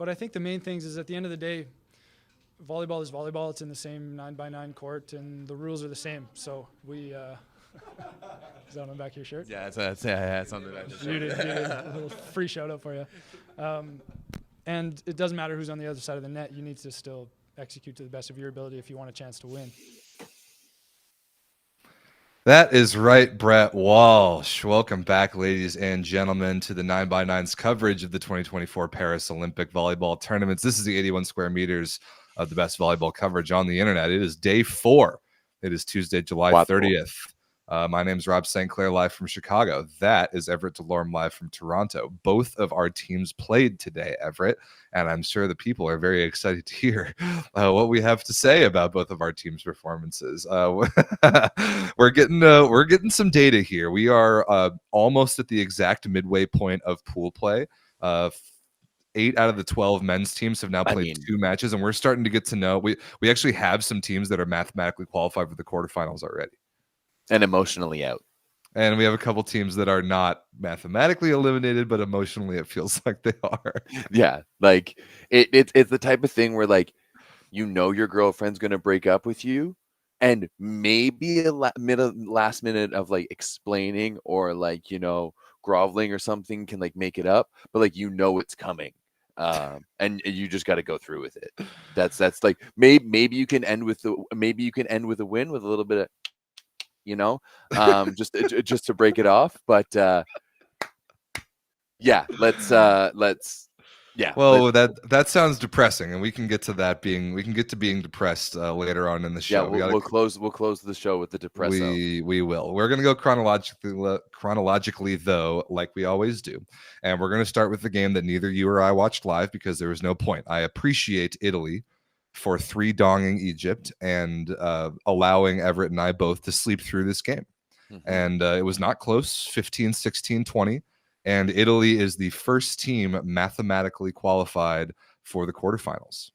But I think the main things is at the end of the day, volleyball is volleyball. It's in the same 9x9 court, and the rules are the same. So we. Is that on the back of your shirt? Yeah, it's on the back of the shirt. You did. A little free shout out for you. And it doesn't matter who's on the other side of the net. You need to still execute to the best of your ability if you want a chance to win. That is right, Brett Walsh. Welcome back, ladies and gentlemen, to the 9x9's coverage of the 2024 Paris Olympic Volleyball Tournaments. This is the 81 square meters of the best volleyball coverage on the internet. It is day 4. It is Tuesday, July 30th. My name is Rob St. Clair, live from Chicago. That is Everett Delorme, live from Toronto. Both of our teams played today, Everett, and I'm sure the people are very excited to hear what we have to say about both of our teams' performances. We're getting some data here. We are almost at the exact midway point of pool play. 8 out of the 12 men's teams have now played 2 matches, and we're starting to get to know. We actually have some teams that are mathematically qualified for the quarterfinals already. And emotionally out. And we have a couple teams that are not mathematically eliminated, but emotionally it feels like they are. Yeah, like it's the type of thing where, like, you know, your girlfriend's going to break up with you, and maybe a last minute of like explaining or like, you know, groveling or something can like make it up, but like, you know, it's coming. And you just got to go through with it. That's like maybe you can end with a win with a little bit of, you know, just to break it off. But yeah, let's. Well, that sounds depressing, and we can get to that being depressed later on in the show. Yeah, we'll close the show with the depresso. We will. We're gonna go chronologically though, like we always do, and we're gonna start with the game that neither you or I watched live because there was no point. I appreciate Italy for 3-donging Egypt and allowing Everett and I both to sleep through this game. Mm-hmm. And it was not close, 15, 16, 20. And Italy is the first team mathematically qualified for the quarterfinals.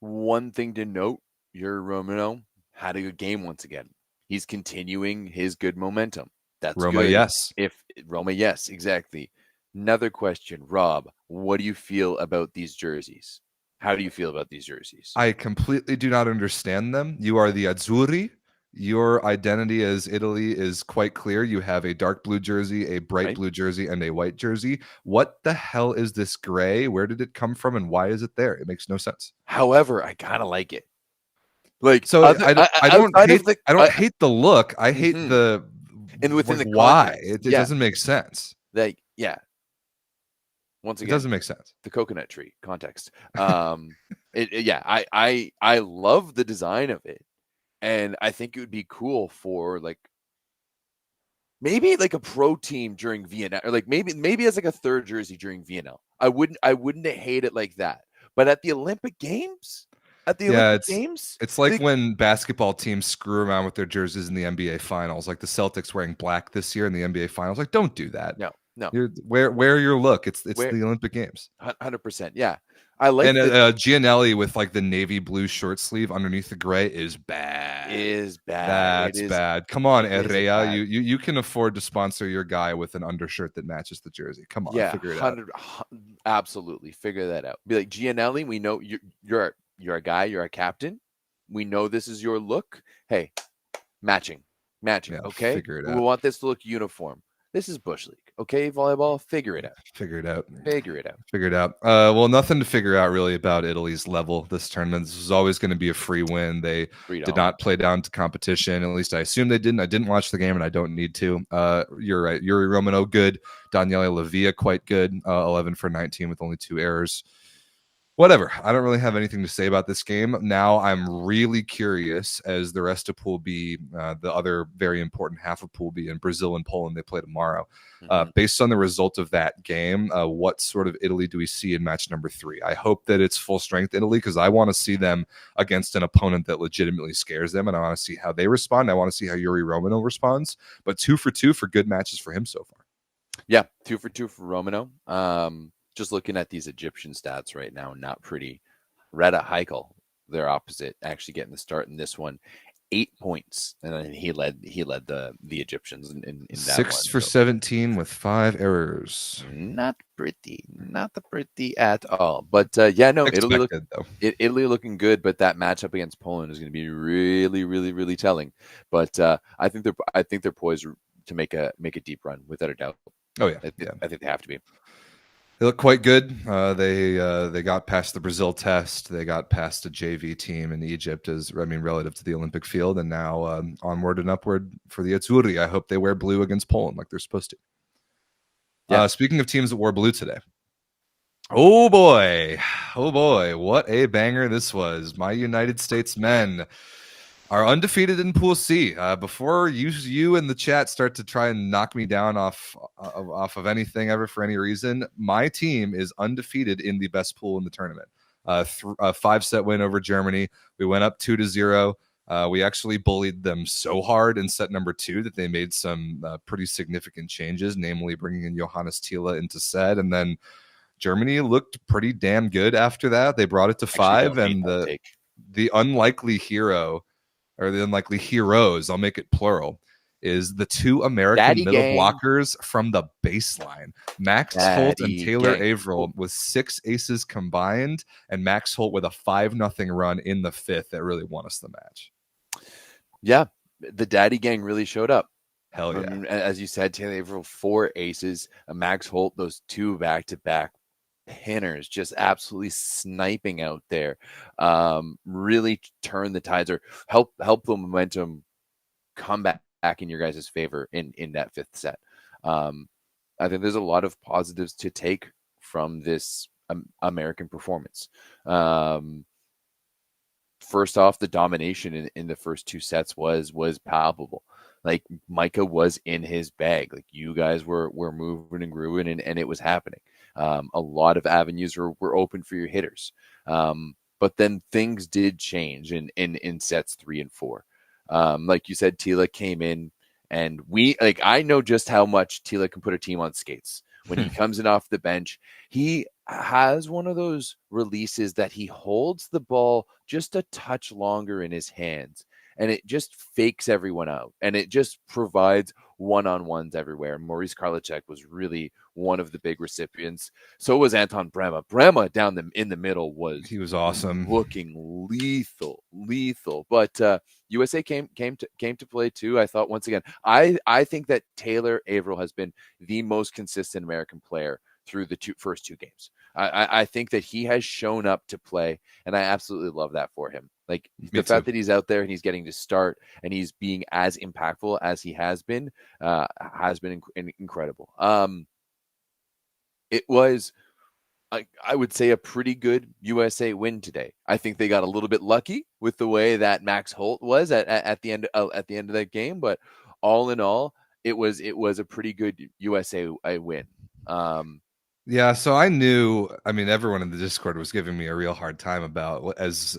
One thing to note, Yuri Romano had a good game once again. He's continuing his good momentum. That's Roma, good. yes. Roma, yes, exactly. Another question, Rob, what do you feel about these jerseys? How do you feel about these jerseys? I completely do not understand them. You are the Azzurri. Your identity as Italy is quite clear. You have a dark blue jersey, a bright blue jersey, and a white jersey. What the hell is this gray? Where did it come from, and why is it there? It makes no sense. However, I kind of like it. Like, so I don't hate the look. I hate the and within the why context. It doesn't make sense. Like, yeah. Once again, it doesn't make sense. The coconut tree context. I love the design of it, and I think it would be cool for like maybe like a pro team during Vienna, or like maybe as like a third jersey during Vienna. I wouldn't hate it like that. But at the Olympic Games, it's like when basketball teams screw around with their jerseys in the NBA Finals, like the Celtics wearing black this year in the NBA Finals. Like, don't do that. No. Wear your look. It's the Olympic Games. 100%. Yeah, I like. And Gianelli with like the navy blue short sleeve underneath the gray is bad. That's bad. Come on, Herrera. You can afford to sponsor your guy with an undershirt that matches the jersey. Come on, figure it out. Absolutely, figure that out. Be like, Gianelli, we know you're a guy. You're a captain. We know this is your look. Hey, matching. Yeah, okay, figure it out. We want this to look uniform. This is Bush League, okay? Volleyball, figure it out. Well, nothing to figure out really about Italy's level this tournament. This was always going to be a free win. They did not play down to competition. At least I assume they didn't. I didn't watch the game, and I don't need to. You're right. Yuri Romano, good. Daniele Lavia, quite good. 11 for 19 with only 2 errors. Whatever. I don't really have anything to say about this game. Now I'm really curious, as the rest of Pool B, the other very important half of Pool B, in Brazil and Poland, they play tomorrow. Based on the result of that game, what sort of Italy do we see in match number 3? I hope that it's full strength Italy, because I want to see them against an opponent that legitimately scares them, and I want to see how they respond. I want to see how Yuri Romano responds. But 2 for 2 for good matches for him so far. Yeah, 2 for 2 for Romano. Just looking at these Egyptian stats right now, not pretty. Reda Heikel, their opposite, actually getting the start in this one. 8 points, and then he led the Egyptians in that 6 one. for So 17 with 5 errors. not pretty at all. But yeah, no, Expected, though. Italy looking good, but that matchup against Poland is going to be really, really, really telling. But I think they're poised to make a deep run without a doubt. Oh yeah, I think they have to be. They look quite good. They got past the Brazil test. They got past a JV team in Egypt, relative to the Olympic field, and now onward and upward for the Azzurri. I hope they wear blue against Poland like they're supposed to. Yeah. Speaking of teams that wore blue today, oh boy, what a banger this was! My United States men are undefeated in Pool C. Before you in the chat start to try and knock me down off of anything ever for any reason, my team is undefeated in the best pool in the tournament. A 5-set win over Germany. We went up 2-0. We actually bullied them so hard in set number 2 that they made some pretty significant changes, namely bringing in Johannes Thiele into set, and then Germany looked pretty damn good after that. They brought it to 5, and the unlikely hero, or the unlikely heroes, I'll make it plural, is the 2 American middle blockers from the baseline. Max Holt and Taylor Averill with 6 aces combined, and Max Holt with a 5-0 run in the 5th that really won us the match. Yeah, the Daddy Gang really showed up. Hell yeah. As you said, Taylor Averill, 4 aces, Max Holt, those 2 back-to-back pinners, just absolutely sniping out there, really turn the tides or help the momentum come back in your guys' favor in that 5th set. I think there's a lot of positives to take from this American performance. First off, the domination in the first 2 sets was palpable. Like, Micah was in his bag. Like, you guys were moving and grooving, and it was happening. A lot of avenues were open for your hitters. But then things did change in sets 3 and 4. Like you said, Thiele came in, and I know just how much Thiele can put a team on skates. When he comes in off the bench, he has one of those releases that he holds the ball just a touch longer in his hands, and it just fakes everyone out, and it just provides one-on-ones everywhere. Maurice Karliczek was really one of the big recipients. So was Anton Brema. Brema down in the middle was awesome, looking lethal. But USA came to play too. I thought, once again, I think that Taylor Averill has been the most consistent American player through the first 2 games. I think that he has shown up to play, and I absolutely love that for him. Like, the fact that he's out there and he's getting to start and he's being as impactful as he has been incredible. It was, I would say, a pretty good USA win today. I think they got a little bit lucky with the way that Max Holt was at the end of that game, but all in all, it was a pretty good USA win. Yeah, so I knew. I mean, everyone in the Discord was giving me a real hard time about as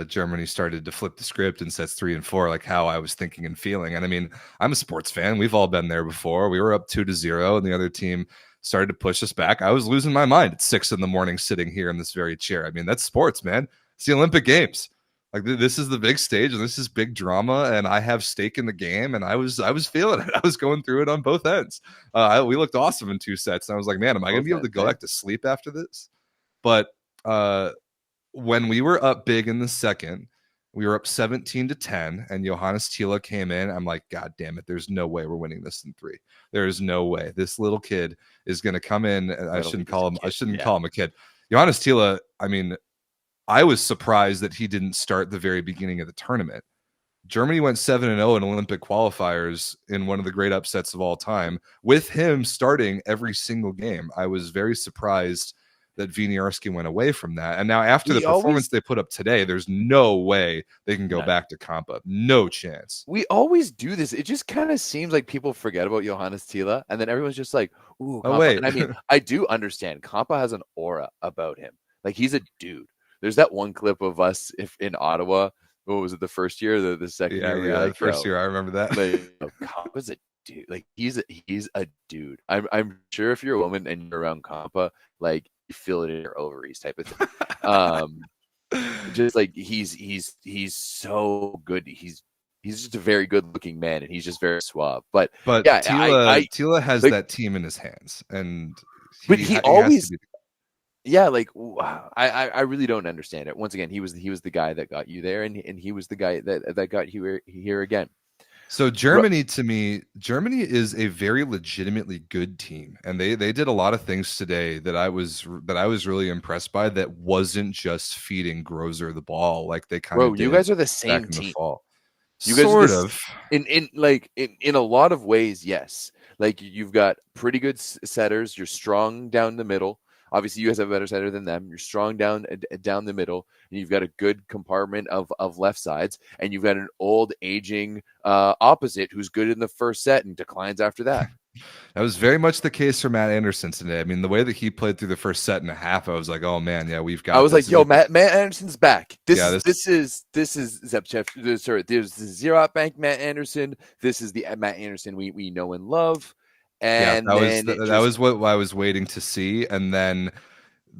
Germany started to flip the script in sets 3 and 4, like how I was thinking and feeling. And I mean, I'm a sports fan. We've all been there before. We were up 2-0, and the other team started to push us back. I was losing my mind at 6 a.m, sitting here in this very chair. I mean, that's sports, man. It's the Olympic Games. Like, this is the big stage, and this is big drama, and I have stake in the game, and I was feeling it. I was going through it on both ends. We looked awesome in 2 sets, and I was like, man, am I going to be able to go back to sleep after this? But when we were up big in the second, we were up 17-10, and Johannes Thiele came in. I'm like, God damn it, there's no way we're winning this in 3. There is no way. This little kid is going to come in. And I shouldn't call him a kid. Johannes Thiele, I mean, I was surprised that he didn't start the very beginning of the tournament. Germany went 7-0 in Olympic qualifiers in one of the great upsets of all time, with him starting every single game. I was very surprised that Winiarski went away from that. And now after the performance they put up today, there's no way they can go back to Kampa. No chance. We always do this. It just kind of seems like people forget about Johannes Thiele, and then everyone's just like, ooh, Kampa. Oh, wait. And I mean, I do understand. Kampa has an aura about him. Like, he's a dude. There's that one clip of us in Ottawa. What was it, the first year, the second year? Yeah, like, the first year. I remember that. Like, Kampa's a dude. Like, he's a dude. I'm sure if you're a woman and you're around Kampa, like, you feel it in your ovaries type of thing. Just like he's so good. He's he's just a very good looking man, and he's just very suave. But But yeah, Tila has like, that team in his hands, and but he he has to always, be. yeah, like I really don't understand it. Once again, he was the guy that got you there, and he was the guy that got you here again. So Germany, to me, Germany is a very legitimately good team, and they did a lot of things today that I was really impressed by. That wasn't just feeding Grozer the ball like they kind Bro, of you did guys are the back same in the team. fall. You guys are Sort this of. in a lot of ways, yes. Like you've got pretty good setters. You're strong down the middle. Obviously, you guys have a better setter than them. You're strong down the middle, and you've got a good compartment of left sides, and you've got an old aging opposite who's good in the first set and declines after that. That was very much the case for Matt Anderson today. I mean, the way that he played through the first set and a half, I was like, oh man, yeah, we've got. I was this. like, yo, Matt Anderson's back. This is Zepchev. Sorry, there's the Zero Bank Matt Anderson. This is the Matt Anderson we know and love. And that was what I was waiting to see, and then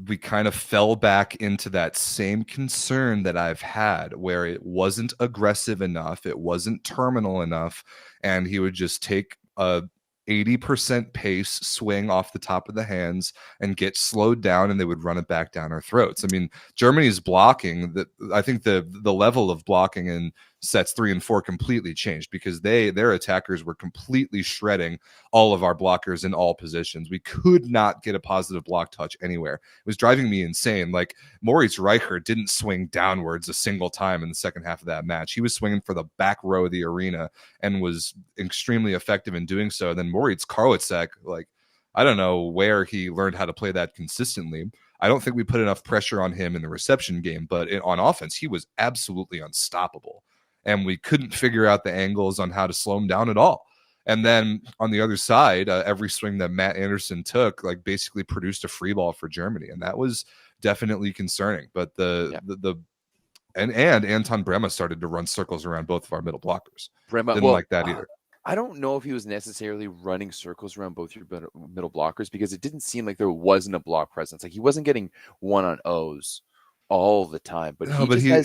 we kind of fell back into that same concern that I've had, where it wasn't aggressive enough, it wasn't terminal enough, and he would just take a 80% pace swing off the top of the hands and get slowed down, and they would run it back down our throats. I mean, Germany's blocking, I think the level of blocking in sets 3 and 4 completely changed, because their attackers were completely shredding all of our blockers in all positions. We could not get a positive block touch anywhere. It was driving me insane. Like, Moritz Reicher didn't swing downwards a single time in the second half of that match. He was swinging for the back row of the arena and was extremely effective in doing so. And then Moritz Karlitzek, like, I don't know where he learned how to play that consistently. I don't think we put enough pressure on him in the reception game, but on offense, he was absolutely unstoppable. And we couldn't figure out the angles on how to slow him down at all. And then on the other side, every swing that Matt Anderson took, like, basically produced a free ball for Germany, and that was definitely concerning. But and Anton Brema started to run circles around both of our middle blockers. Didn't like that either. I don't know if he was necessarily running circles around both your middle blockers, because it didn't seem like there wasn't a block presence. Like, he wasn't getting 1-on-0s all the time, but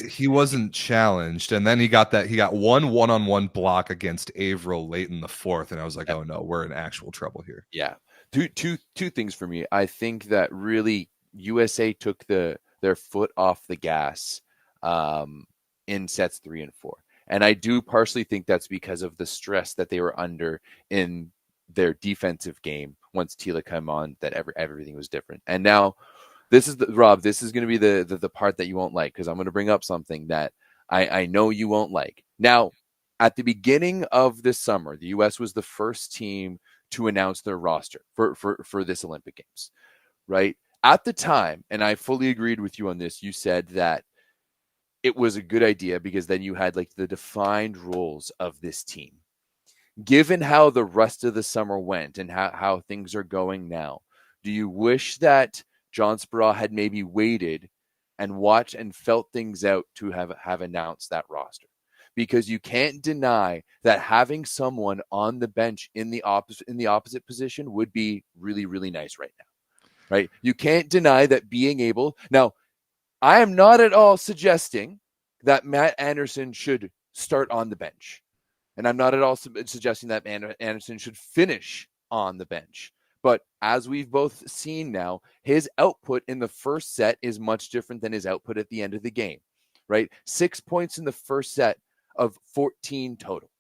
he wasn't challenged, and then he got one-on-one block against Averill late in the fourth, and I was like, oh no, we're in actual trouble here. Yeah, two things for me. I think that really USA took their foot off the gas in sets 3 and 4, and I do partially think that's because of the stress that they were under in their defensive game once Tila came on. That everything was different, and now. This is Rob. This is going to be the part that you won't like, because I'm going to bring up something that I know you won't like. Now, at the beginning of this summer, the U.S. was the first team to announce their roster for this Olympic Games, right? At the time, and I fully agreed with you on this, you said that it was a good idea because then you had like the defined roles of this team. Given how the rest of the summer went and how things are going now, do you wish that John Speraw had maybe waited and watched and felt things out to have announced that roster? Because you can't deny that having someone on the bench in the opposite position would be really, really nice right now, right? You can't deny that being able. Now, I am not at all suggesting that Matt Anderson should start on the bench, and I'm not at all suggesting that Anderson should finish on the bench. But as we've both seen now, his output in the first set is much different than his output at the end of the game, right? 6 points in the first set of 14 total.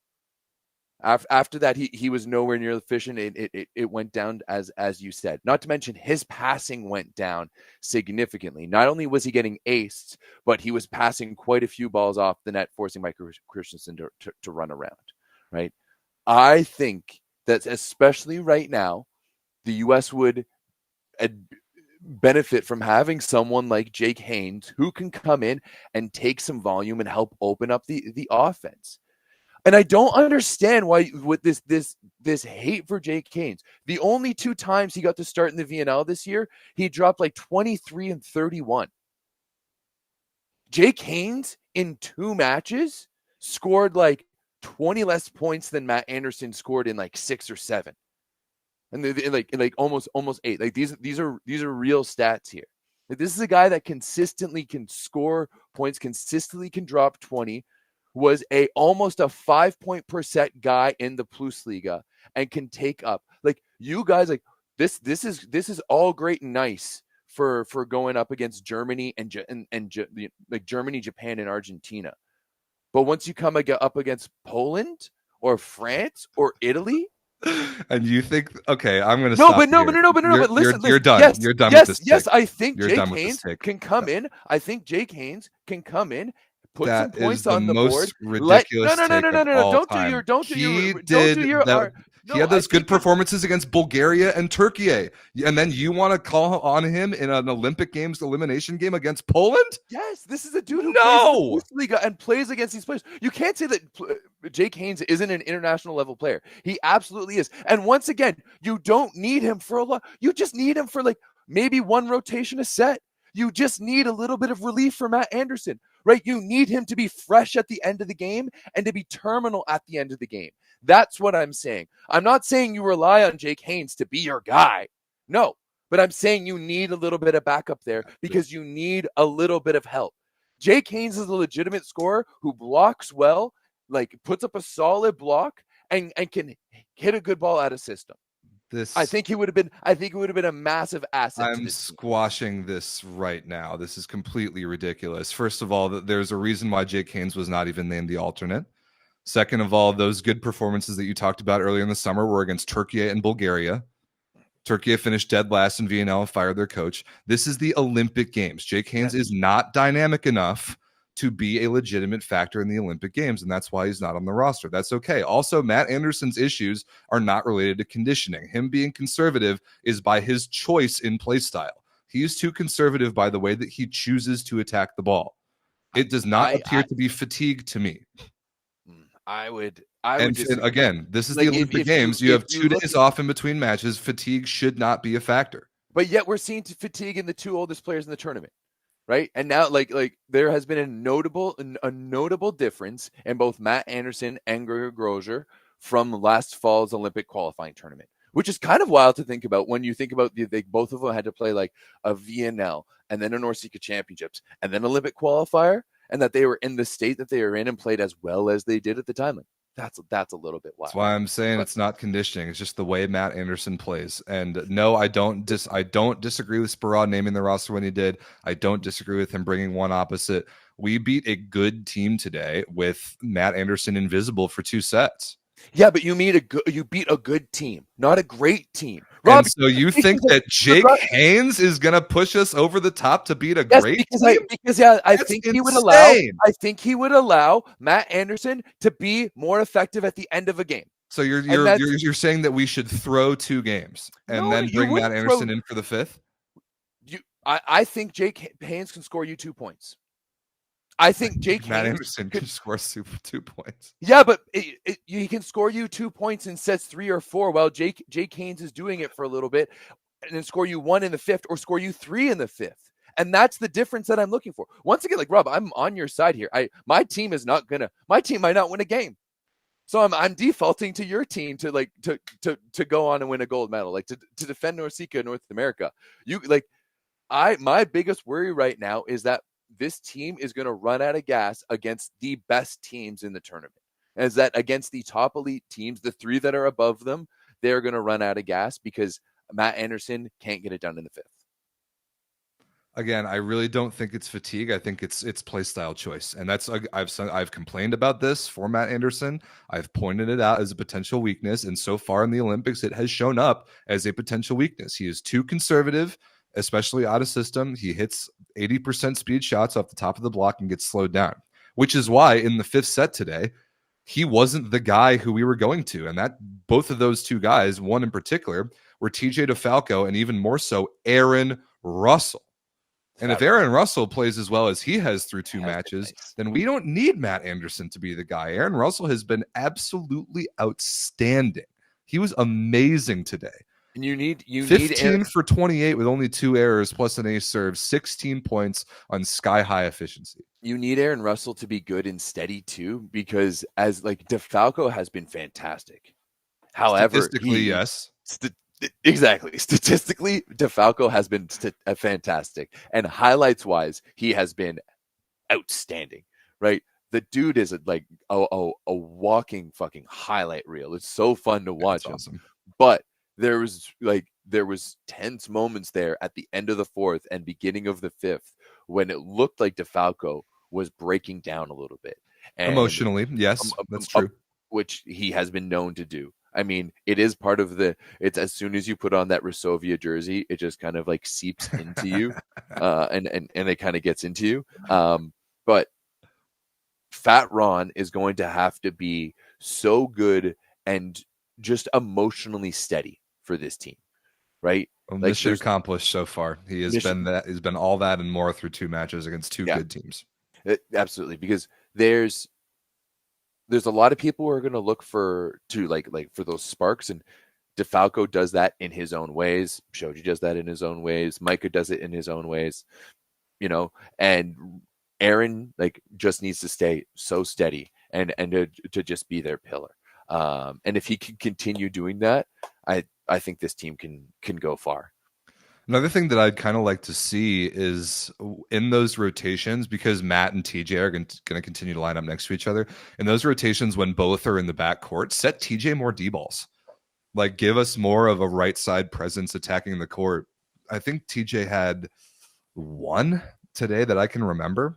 After that, he was nowhere near efficient. It went down, as you said. Not to mention his passing went down significantly. Not only was he getting aced, but he was passing quite a few balls off the net, forcing Mike Christensen to run around, right? I think that especially right now, the U.S. would benefit from having someone like Jake Haynes who can come in and take some volume and help open up the offense. And I don't understand why with this hate for Jake Haynes. The only 2 times he got to start in the VNL this year, he dropped like 23 and 31. Jake Haynes in 2 matches scored like 20 less points than Matt Anderson scored in like 6 or 7. And like almost 8. Like these are real stats here. Like, this is a guy that consistently can score points, consistently can drop 20, was almost a 5-point per set guy in the Plusliga and can take up like you guys like this is all great and nice for going up against Germany and like Germany, Japan, and Argentina. But once you come up against Poland or France or Italy, and you think, okay, I'm going to no, stop but no, here. but no, but no, but listen, you're done. Yes, you're done yes, with this. Yes, take. I think You're Jake Haynes can come in. I think Jake Haynes can come in, put some points on the board. Ridiculous No. Don't do your art. He had those good performances against Bulgaria and Türkiye, and then you want to call on him in an Olympic Games elimination game against Poland? Yes, this is a dude who plays in the Bundesliga and plays against these players. You can't say that Jake Haynes isn't an international level player. He absolutely is. And once again, you don't need him for a lot. You just need him for like maybe one rotation a set. You just need a little bit of relief for Matt Anderson, right? You need him to be fresh at the end of the game and to be terminal at the end of the game. That's what I'm saying. I'm not saying you rely on Jake Haynes to be your guy. No, but I'm saying you need a little bit of backup there because you need a little bit of help. Jake Haynes is a legitimate scorer who blocks well, like puts up a solid block and can hit a good ball out of system. I think it would have been a massive asset. I'm squashing this right now. This is completely ridiculous. First of all, there's a reason why Jake Haynes was not even named the alternate. Second of all, those good performances that you talked about earlier in the summer were against Türkiye and Bulgaria. Türkiye finished dead last in VNL and fired their coach. This is the Olympic Games. Jake Haynes is not dynamic enough to be a legitimate factor in the Olympic Games, and that's why he's not on the roster. That's okay. Also, Matt Anderson's issues are not related to conditioning. Him being conservative is by his choice in play style. He's too conservative by the way that he chooses to attack the ball. It does not appear to be fatigue to me. I would and again, this is like the Olympic Games. You have 2 days off in between matches. Fatigue should not be a factor. But yet we're seeing fatigue in the 2 oldest players in the tournament, right? And now, like there has been a notable difference in both Matt Anderson and Gregor Grozer from last fall's Olympic qualifying tournament, which is kind of wild to think about when you think about both of them had to play like a VNL and then a Norsika Championships and then Olympic qualifier. And that they were in the state that they were in and played as well as they did at the time. Like, that's a little bit wild. That's why I'm saying it's not conditioning. It's just the way Matt Anderson plays. And no, I don't disagree with Sparod naming the roster when he did. I don't disagree with him bringing one opposite. We beat a good team today with Matt Anderson invisible for 2 sets. Yeah, but you beat a good team, not a great team. Rob, and so you think that Jake Haynes is going to push us over the top to beat a great team? I think he would allow Matt Anderson to be more effective at the end of a game. So you're saying that we should throw 2 games and then bring Matt Anderson in for the 5th? I think Jake Haynes can score you 2 points. I think Jake Matt Haynes Anderson can score 2 points. Yeah, but he can score you 2 points in sets 3 or 4 while Jake Haynes is doing it for a little bit and then score you 1 in the 5th or score you 3 in the 5th. And that's the difference that I'm looking for. Once again, like Rob, I'm on your side here. My team might not win a game. So I'm defaulting to your team to go on and win a gold medal, like to defend Norsika North America. My biggest worry right now is that this team is going to run out of gas against the best teams in the tournament. As that against the top elite teams, the 3 that are above them, they're going to run out of gas because Matt Anderson can't get it done in the 5th. Again, I really don't think it's fatigue. I think it's play style choice. And that's I've complained about this for Matt Anderson. I've pointed it out as a potential weakness. And so far in the Olympics, it has shown up as a potential weakness. He is too conservative, especially out of system. He hits 80% speed shots off the top of the block and gets slowed down, which is why in the 5th set today, he wasn't the guy who we were going to. And that both of those 2 guys, one in particular, were TJ DeFalco and even more so Aaron Russell. And if Aaron Russell plays as well as he has through 2 matches, then we don't need Matt Anderson to be the guy. Aaron Russell has been absolutely outstanding. He was amazing today. And you need 15 for 28 with only 2 errors plus an ace serve, 16 points on sky high efficiency. You need Aaron Russell to be good and steady too, because as like DeFalco has been fantastic. However, statistically, yes. Exactly. Statistically, DeFalco has been fantastic. And highlights wise, he has been outstanding, right? the dude is like a walking fucking highlight reel. It's so fun to watch him. Awesome. But there was tense moments there at the end of the fourth and beginning of the fifth when it looked like DeFalco was breaking down a little bit. And Emotionally, yes, that's true. Which he has been known to do. I mean, it is part of it's as soon as you put on that Resovia jersey, it just kind of like seeps into you, and it kind of gets into you. But Fat Ron is going to have to be so good and just emotionally steady for this team, right? Well, Like, mission accomplished so far. He has been that. He's been all that and more through 2 matches against 2 good teams. Absolutely, because there's a lot of people who are going to look for those sparks, and DeFalco does that in his own ways. Shoji does that in his own ways. Micah does it in his own ways, and Aaron just needs to stay so steady and to just be their pillar. And if he can continue doing that, I think this team can go far. Another thing that I'd kind of like to see is in those rotations, because Matt and TJ are going to continue to line up next to each other. In those rotations, when both are in the backcourt, set TJ more D-balls. Like, give us more of a right side presence attacking the court. I think TJ had 1 today that I can remember,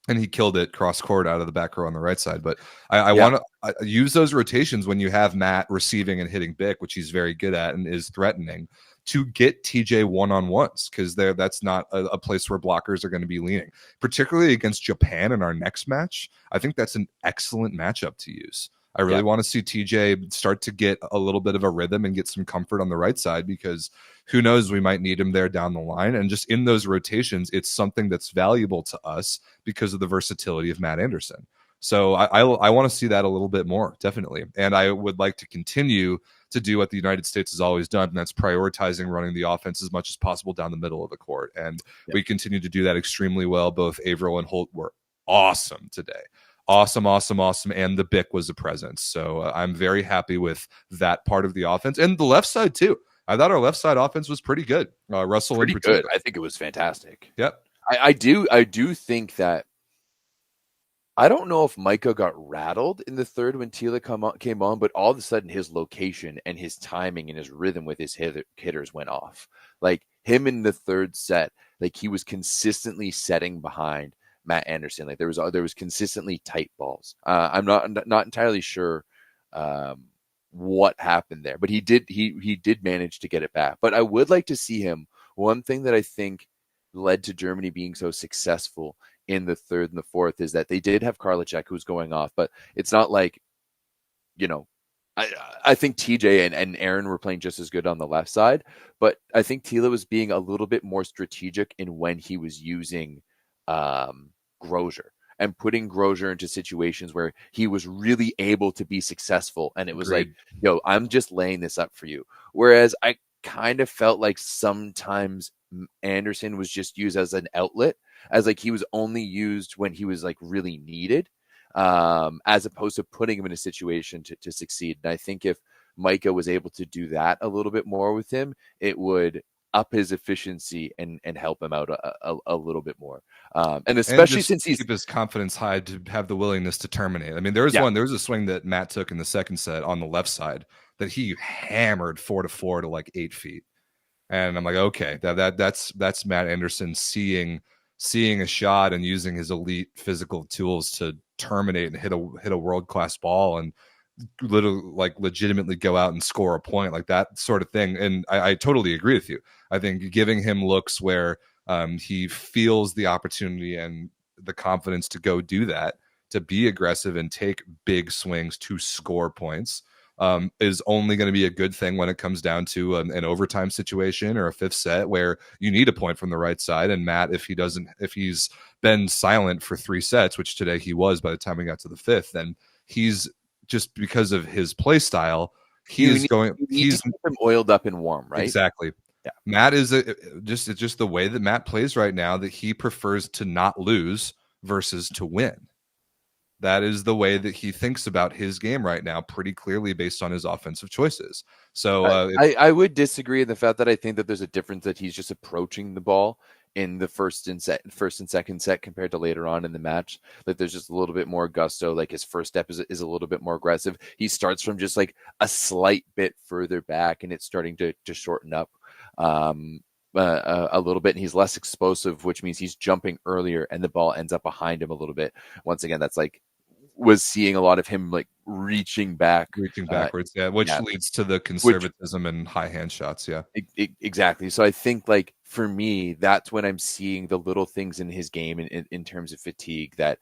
and he killed it cross court out of the back row on the right side. But I want to use those rotations when you have Matt receiving and hitting Bick, which he's very good at and is threatening, to get TJ one-on-ones, because that's not a place where blockers are going to be leaning, particularly against Japan in our next match. I think that's an excellent matchup to use. I really want to see TJ start to get a little bit of a rhythm and get some comfort on the right side, because who knows, we might need him there down the line. And just in those rotations, it's something that's valuable to us because of the versatility of Matt Anderson. So I want to see that a little bit more, definitely. And I would like to continue to do what the United States has always done, and that's prioritizing running the offense as much as possible down the middle of the court. And we continue to do that extremely well. Both Averill and Holt were awesome today. Awesome. And the Bick was a presence. So I'm very happy with that part of the offense. And the left side, too. I thought our left side offense was pretty good. Russell pretty in particular. Good. I think it was fantastic. Yep. I do think that, I don't know if Micah got rattled in the third when Tila came on, but all of a sudden his location and his timing and his rhythm with his hitters went off. Like, him in the third set, like, he was consistently setting behind Matt Anderson. Like, there was consistently tight balls. I'm not entirely sure what happened there, but he did manage to get it back. But I would like to see him. One thing that I think led to Germany being so successful in the third and the fourth is that they did have Karliczek, who's going off, but it's not like, I think TJ and Aaron were playing just as good on the left side, but I think Tila was being a little bit more strategic in when he was using Grozier and putting Grozier into situations where he was really able to be successful. And it was like, I'm just laying this up for you. Whereas I kind of felt like sometimes Anderson was just used as an outlet, as like he was only used when he was like really needed, as opposed to putting him in a situation to succeed. And I think if Micah was able to do that a little bit more with him, it would up his efficiency and help him out a little bit more. And especially since he's keep his confidence high to have the willingness to terminate. I mean, there was a swing that Matt took in the second set on the left side that he hammered 4-4 to like 8 feet. And I'm like, okay, that's Matt Anderson seeing a shot and using his elite physical tools to terminate and hit a world-class ball and literally like legitimately go out and score a point, like that sort of thing. And I totally agree with you. I think giving him looks where he feels the opportunity and the confidence to go do that, to be aggressive and take big swings to score points, is only going to be a good thing when it comes down to an overtime situation or a fifth set where you need a point from the right side. And Matt, if he's been silent for 3 sets, which today he was by the time we got to the fifth, then he's just because of his play style, he's keep him oiled up and warm, right? Exactly. Yeah. Matt is it's just the way that Matt plays right now, that he prefers to not lose versus to win. That is the way that he thinks about his game right now, pretty clearly based on his offensive choices. So I would disagree in the fact that I think that there's a difference that he's just approaching the ball in the first and second set compared to later on in the match. Like there's just a little bit more gusto. Like his first step is a little bit more aggressive. He starts from just like a slight bit further back, and it's starting to shorten up a little bit, and he's less explosive, which means he's jumping earlier, and the ball ends up behind him a little bit. Once again, that's like was seeing a lot of him like reaching backwards, which leads to the conservatism and high hand shots. Exactly. So I think like for me, that's when I'm seeing the little things in his game in terms of fatigue that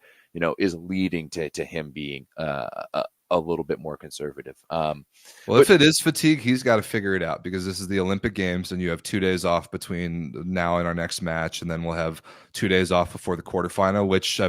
is leading to him being a little bit more conservative. If it is fatigue, he's got to figure it out, because this is the Olympic Games and you have 2 days off between now and our next match. And then we'll have 2 days off before the quarterfinal, which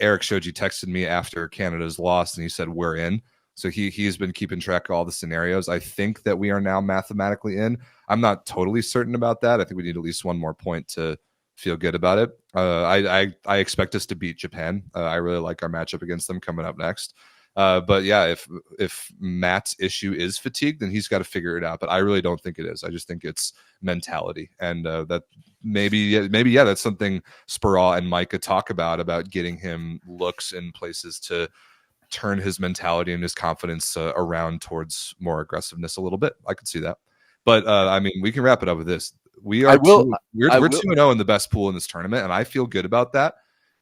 Eric Shoji texted me after Canada's lost and he said, we're in. So he's been keeping track of all the scenarios. I think that we are now mathematically in. I'm not totally certain about that. I think we need at least one more point to feel good about it. I expect us to beat Japan. I really like our matchup against them coming up next. But yeah, if Matt's issue is fatigue, then he's got to figure it out. But I really don't think it is. I just think it's mentality, and that maybe that's something Sparrow and Micah talk about getting him looks in places to turn his mentality and his confidence around towards more aggressiveness a little bit. I could see that. But we can wrap it up with this. We're 2-0 in the best pool in this tournament, and I feel good about that.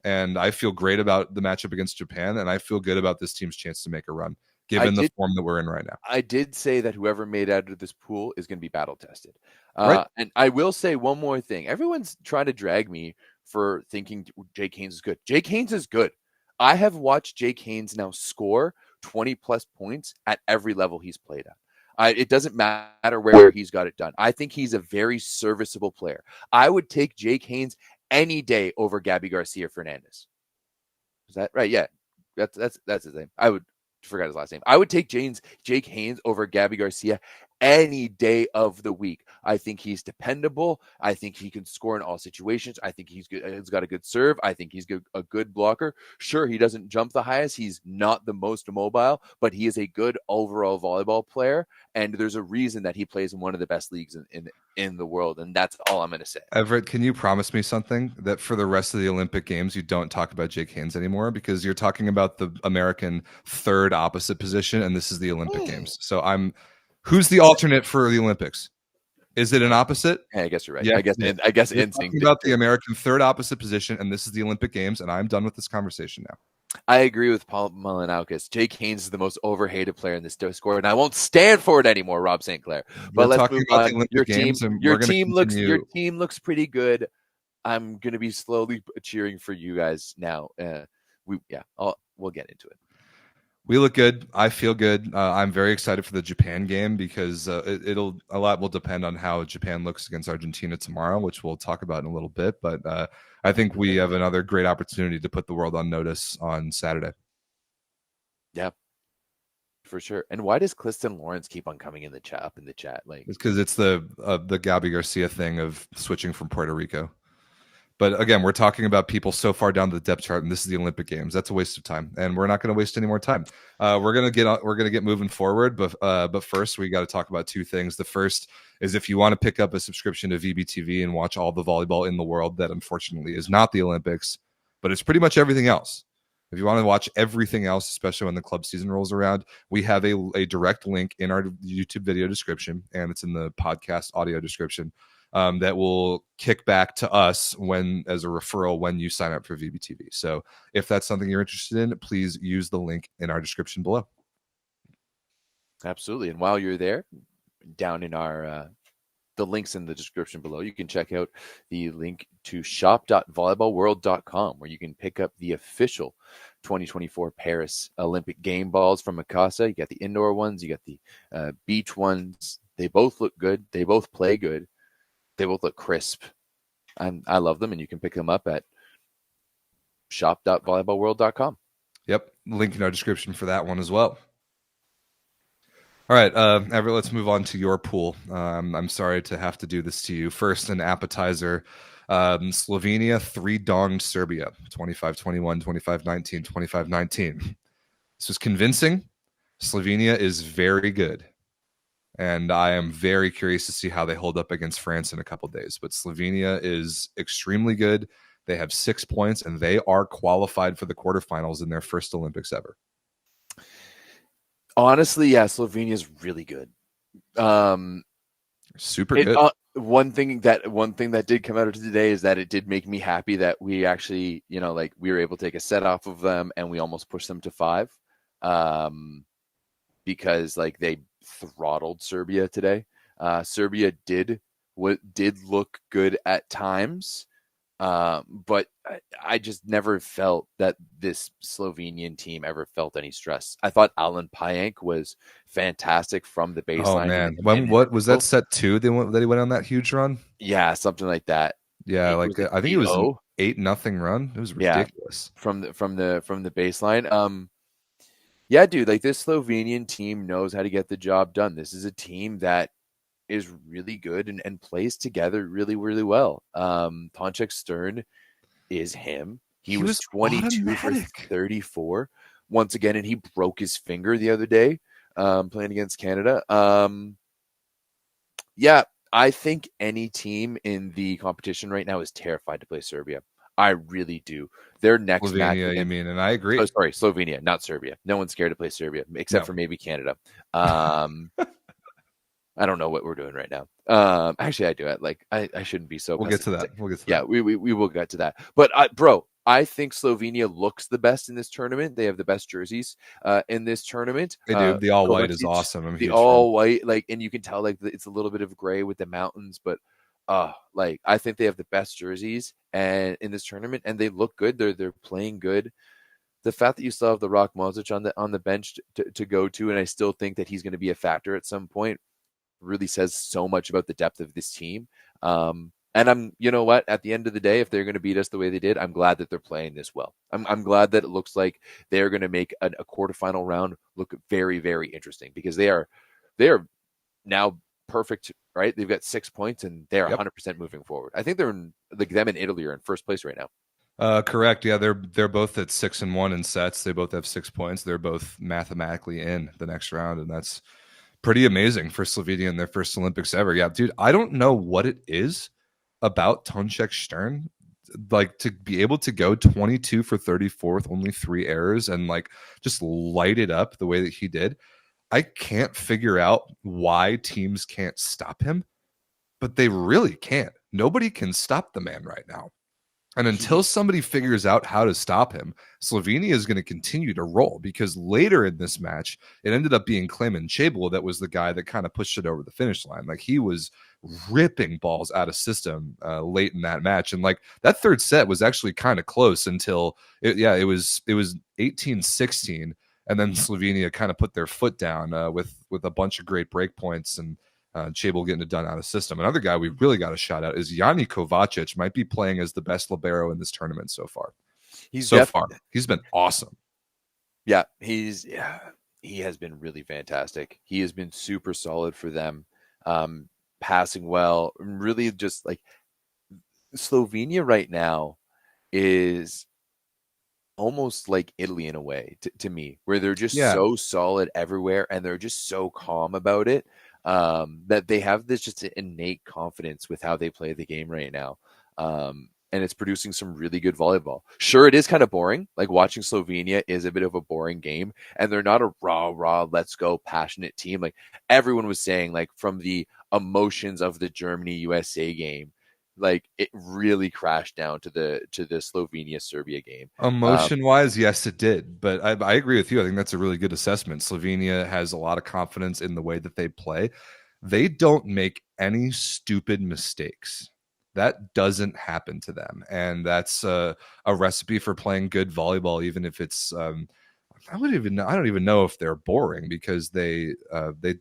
And I feel great about the matchup against Japan, and I feel good about this team's chance to make a run, given the form that we're in right now. I did say that whoever made out of this pool is going to be battle tested. Right. And I will say one more thing. Everyone's trying to drag me for thinking Jake Haynes is good. Jake Haynes is good. I have watched Jake Haynes now score 20-plus points at every level he's played at. It doesn't matter where he's got it done. I think he's a very serviceable player. I would take Jake Haynes any day over Gabby Garcia Fernandez. Is that right? Yeah, that's his name. I forgot his last name. I would take Jake Haynes over Gabby Garcia any day of the week. I think he's dependable. I think he can score in all situations. I think he's good. He's got a good serve. I think he's a good blocker. Sure, he doesn't jump the highest. He's not the most mobile, but he is a good overall volleyball player. And there's a reason that he plays in one of the best leagues in the world. And that's all I'm going to say. Everett, can you promise me something, that for the rest of the Olympic Games, you don't talk about Jake Haynes anymore? Because you're talking about the American third opposite position, and this is the Olympic Games. So who's the alternate for the Olympics? Is it an opposit? Yeah, I guess you're right. Yeah. I guess instinct. About the American third opposite position, and this is the Olympic Games, and I'm done with this conversation now. I agree with Paul Malinauskas. Jake Haynes is the most overhated player in this Discord, and I won't stand for it anymore, Rob St. Clair. But let's move on. Your team looks pretty good. I'm going to be slowly cheering for you guys now. We'll get into it. We look good. I feel good. I'm very excited for the Japan game, because a lot will depend on how Japan looks against Argentina tomorrow, which we'll talk about in a little bit. But I think we have another great opportunity to put the world on notice on Saturday. Yeah, for sure. And why does Clifton Lawrence keep on coming in the chat? Like, it's because it's the Gabby Garcia thing of switching from Puerto Rico. But again, we're talking about people so far down the depth chart, and this is the Olympic Games. That's a waste of time, and we're not going to waste any more time. We're gonna get moving forward, but first we got to talk about two things. The first is, if you want to pick up a subscription to VBTV and watch all the volleyball in the world that unfortunately is not the Olympics, but it's pretty much everything else. If you want to watch everything else, especially when the club season rolls around, we have a direct link in our YouTube video description, and it's in the podcast audio description. That will kick back to us as a referral when you sign up for VBTV. So if that's something you're interested in, please use the link in our description below. Absolutely. And while you're there, down in our the links in the description below, you can check out the link to shop.volleyballworld.com, where you can pick up the official 2024 Paris Olympic game balls from Mikasa. You got the indoor ones, you got the beach ones. They both look good. They both play good. They both look crisp. I love them, and you can pick them up at shop.volleyballworld.com. Yep, link in our description for that one as well. All right, Everett, let's move on to your pool. I'm sorry to have to do this to you. First, an appetizer. Slovenia 3-donged Serbia, 25-21, 25-19, 25-19. This was convincing. Slovenia is very good. And I am very curious to see how they hold up against France in a couple days. But Slovenia is extremely good. They have 6 points, and they are qualified for the quarterfinals in their first Olympics ever. Honestly, yeah, Slovenia is really good. Super good. One thing that did come out of today is that it did make me happy that we actually, we were able to take a set off of them and we almost pushed them to 5. Because they throttled Serbia today. Serbia did look good at times, but I just never felt that this Slovenian team ever felt any stress. I thought Alan Payank was fantastic from the baseline. Oh man, what was that set 2? That he went on that huge run? Yeah, something like that. Yeah, I think it was an 8-0 run. It was ridiculous from the baseline. Yeah, dude, this Slovenian team knows how to get the job done. This is a team that is really good and plays together really, really well. Tonček Stern is him. He was 22 automatic. For 34 once again, and he broke his finger the other day playing against Canada. Yeah, I think any team in the competition right now is terrified to play Serbia. I really do. Their next match, you mean, and I agree. Oh, sorry, Slovenia, not Serbia. No one's scared to play Serbia, except for maybe Canada. I don't know what we're doing right now. Actually, I do it. I shouldn't be so. We'll get to that. Yeah, we will get to that. But I think Slovenia looks the best in this tournament. They have the best jerseys in this tournament. They do. The all white is awesome. The all white, and you can tell it's a little bit of gray with the mountains, but I think they have the best jerseys and in this tournament, and they look good. They're playing good. The fact that you still have the Rock Mozic on the bench to go to, and I still think that he's going to be a factor at some point, really says so much about the depth of this team. And you know what? At the end of the day, if they're going to beat us the way they did, I'm glad that they're playing this well. I'm glad that it looks like they're going to make a quarterfinal round look very, very interesting, because they are now perfect, right? They've got 6 points and they're 100% moving forward. I think they're in them and Italy are in first place right now. Correct. Yeah, they're both at 6-1 in sets. They both have 6 points. They're both mathematically in the next round, and that's pretty amazing for Slovenia in their first Olympics ever. Yeah, dude, I don't know what it is about Tonček Stern, to be able to go 22 for 34 with only 3 errors and just light it up the way that he did. I can't figure out why teams can't stop him, but they really can't. Nobody can stop the man right now. And until somebody figures out how to stop him, Slovenia is going to continue to roll, because later in this match, it ended up being Klemen Chabel that was the guy that kind of pushed it over the finish line. He was ripping balls out of system late in that match. And that third set was actually kind of close until it was 18-16. And then Slovenia kind of put their foot down with a bunch of great break points and Chabel getting it done out of system. Another guy we really got a shout out is Jani Kovacic. Might be playing as the best libero in this tournament so far. He's been awesome. Yeah, he has been really fantastic. He has been super solid for them, passing well. Really, just Slovenia right now is almost like Italy in a way to me, where they're just so solid everywhere and they're just so calm about it, that they have this just innate confidence with how they play the game right now. And it's producing some really good volleyball. Sure, it is kind of boring. Watching Slovenia is a bit of a boring game, and they're not a raw, let's go passionate team. Everyone was saying, from the emotions of the Germany-USA game, it really crashed down to the Slovenia-Serbia game. Emotion-wise, yes, it did. But I agree with you. I think that's a really good assessment. Slovenia has a lot of confidence in the way that they play. They don't make any stupid mistakes. That doesn't happen to them. And that's a recipe for playing good volleyball, even if it's I don't even know if they're boring, because they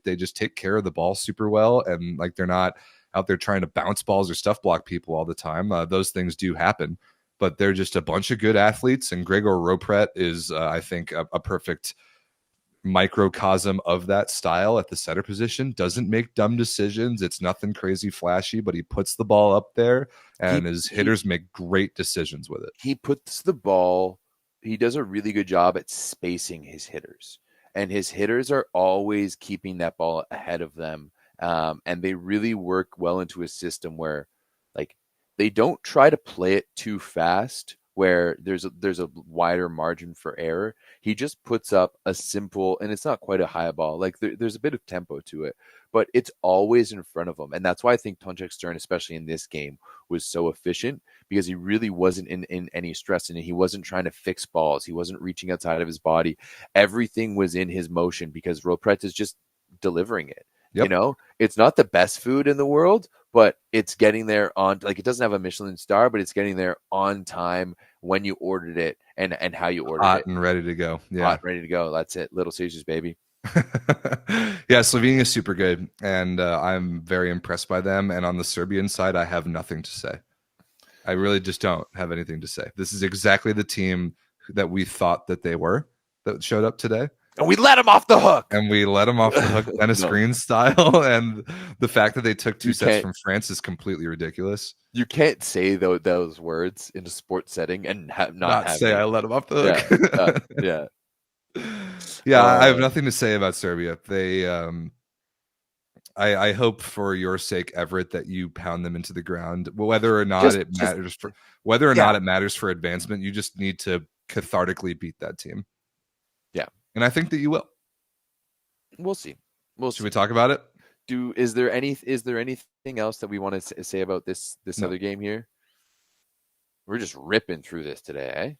just take care of the ball super well, and they're not out there trying to bounce balls or stuff block people all the time. Those things do happen, but they're just a bunch of good athletes. And Gregor Ropret is, I think, a perfect microcosm of that style at the setter position. Doesn't make dumb decisions. It's nothing crazy flashy, but he puts the ball up there, and his hitters make great decisions with it. He does a really good job at spacing his hitters. and his hitters are always keeping that ball ahead of them. And they really work well into a system where like they don't try to play it too fast where there's a wider margin for error. He just puts up a simple, and it's not quite a high ball. Like there's a bit of tempo to it, but it's always in front of him. And that's why I think Tonček Stern, especially in this game, was so efficient, because he really wasn't in any stress, and he wasn't trying to fix balls. He wasn't reaching outside of his body. Everything was in his motion because Ropret is just delivering it. Yep. You know, it's not the best food in the world, but it's getting there on, like, it doesn't have a Michelin star, but it's getting there on time when you ordered it and how you ordered hot it. And ready to go. Yeah. Hot, ready to go. That's it. Little Caesars, baby. Yeah, Slovenia is super good, and I'm very impressed by them. And on the Serbian side, I have nothing to say. I really just don't have anything to say. This is exactly the team that we thought that they were that showed up today. And we let him off the hook. Dennis Green style. And the fact that they took two sets from France is completely ridiculous. You can't say those words in a sports setting and not say I let him off the hook. Yeah. I have nothing to say about Serbia. They, I hope for your sake, Everett, that you pound them into the ground. Whether or not it matters for advancement, you just need to cathartically beat that team. Yeah. And I think that you will. We'll see. Should we talk about it? Is there anything else that we want to say about this other game here? We're just ripping through this today, eh?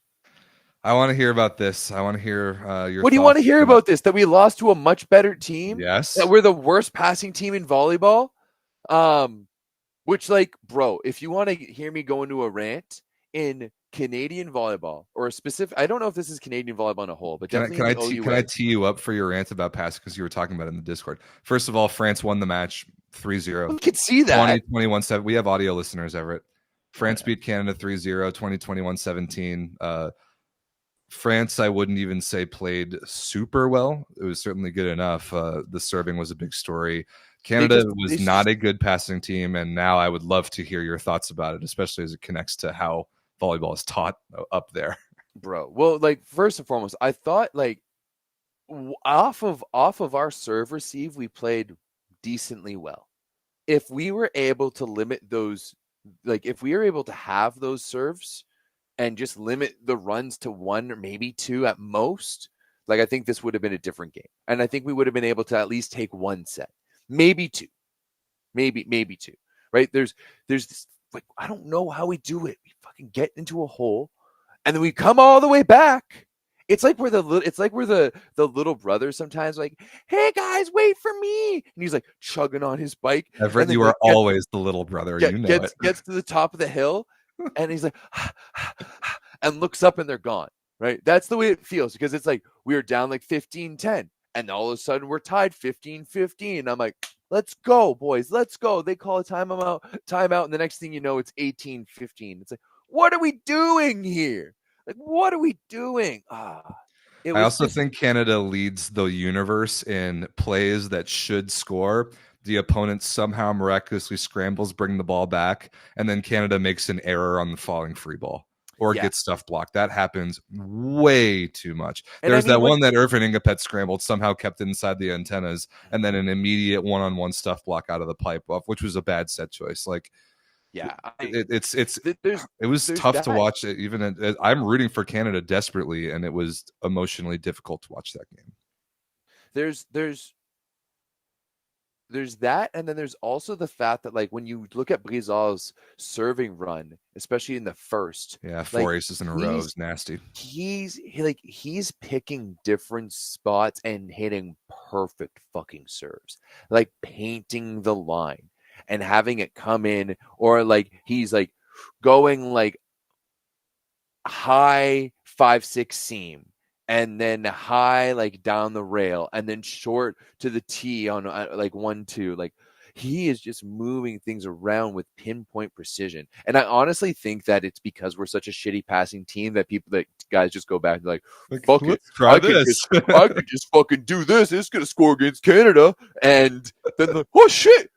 I want to hear about this. I want to hear your. What do you want to hear about this? That we lost to a much better team? Yes. That we're the worst passing team in volleyball? Which, like, bro, if you want to hear me go into a rant in Canadian volleyball, or a specific, I don't know if this is Canadian volleyball in a whole, but can I tee you up for your rant about passing, because you were talking about it in the Discord? First of all, France won the match 3-0. We can see that. 2021-7. We have audio listeners, Everett. France beat Canada 3-0, 2021-17. France, I wouldn't even say played super well. It was certainly good enough. The serving was a big story. Canada was not a good passing team, and now I would love to hear your thoughts about it, especially as it connects to how volleyball is taught up there. Bro, well, like, first and foremost, I thought, like, off of our serve receive, we played decently well. If we were able to limit those, like, if we were able to have those serves and just limit the runs to one or maybe two at most, like, I think this would have been a different game. And I think we would have been able to at least take one set, maybe two, maybe two, right? There's this, like, I don't know how we do it. We fucking get into a hole and then we come all the way back. It's like we're the little brother sometimes, like, hey guys, wait for me. And he's like chugging on his bike. Everett, you are always the little brother. Gets to the top of the hill and he's like, and looks up and they're gone, right? That's the way it feels, because it's like we were down like 15-10 and all of a sudden we're tied 15-15. I'm like, let's go, boys. Let's go. They call a timeout. And the next thing you know, it's 18-15. It's like, what are we doing here? Like, what are we doing? I also think Canada leads the universe in plays that should score. The opponent somehow miraculously scrambles, bring the ball back, and then Canada makes an error on the falling free ball or gets stuff blocked. That happens way too much. There's that one that Irvin Ingapet scrambled, somehow kept inside the antennas, and then an immediate one-on-one stuff block out of the pipe, which was a bad set choice. Like, yeah, it was tough to watch. I'm rooting for Canada desperately, and it was emotionally difficult to watch that game. There's that, and then there's also the fact that, like, when you look at Brizal's serving run, especially in the first, four aces in a row is nasty. He's picking different spots and hitting perfect fucking serves, like painting the line and having it come in, or like he's like going like high 5-6 seam and then high like down the rail and then short to the tee on like 1-2. Like, he is just moving things around with pinpoint precision. And I honestly think that it's because we're such a shitty passing team that guys just go back and like fuck it, I could just fucking do this. It's gonna score against Canada, and then like, oh shit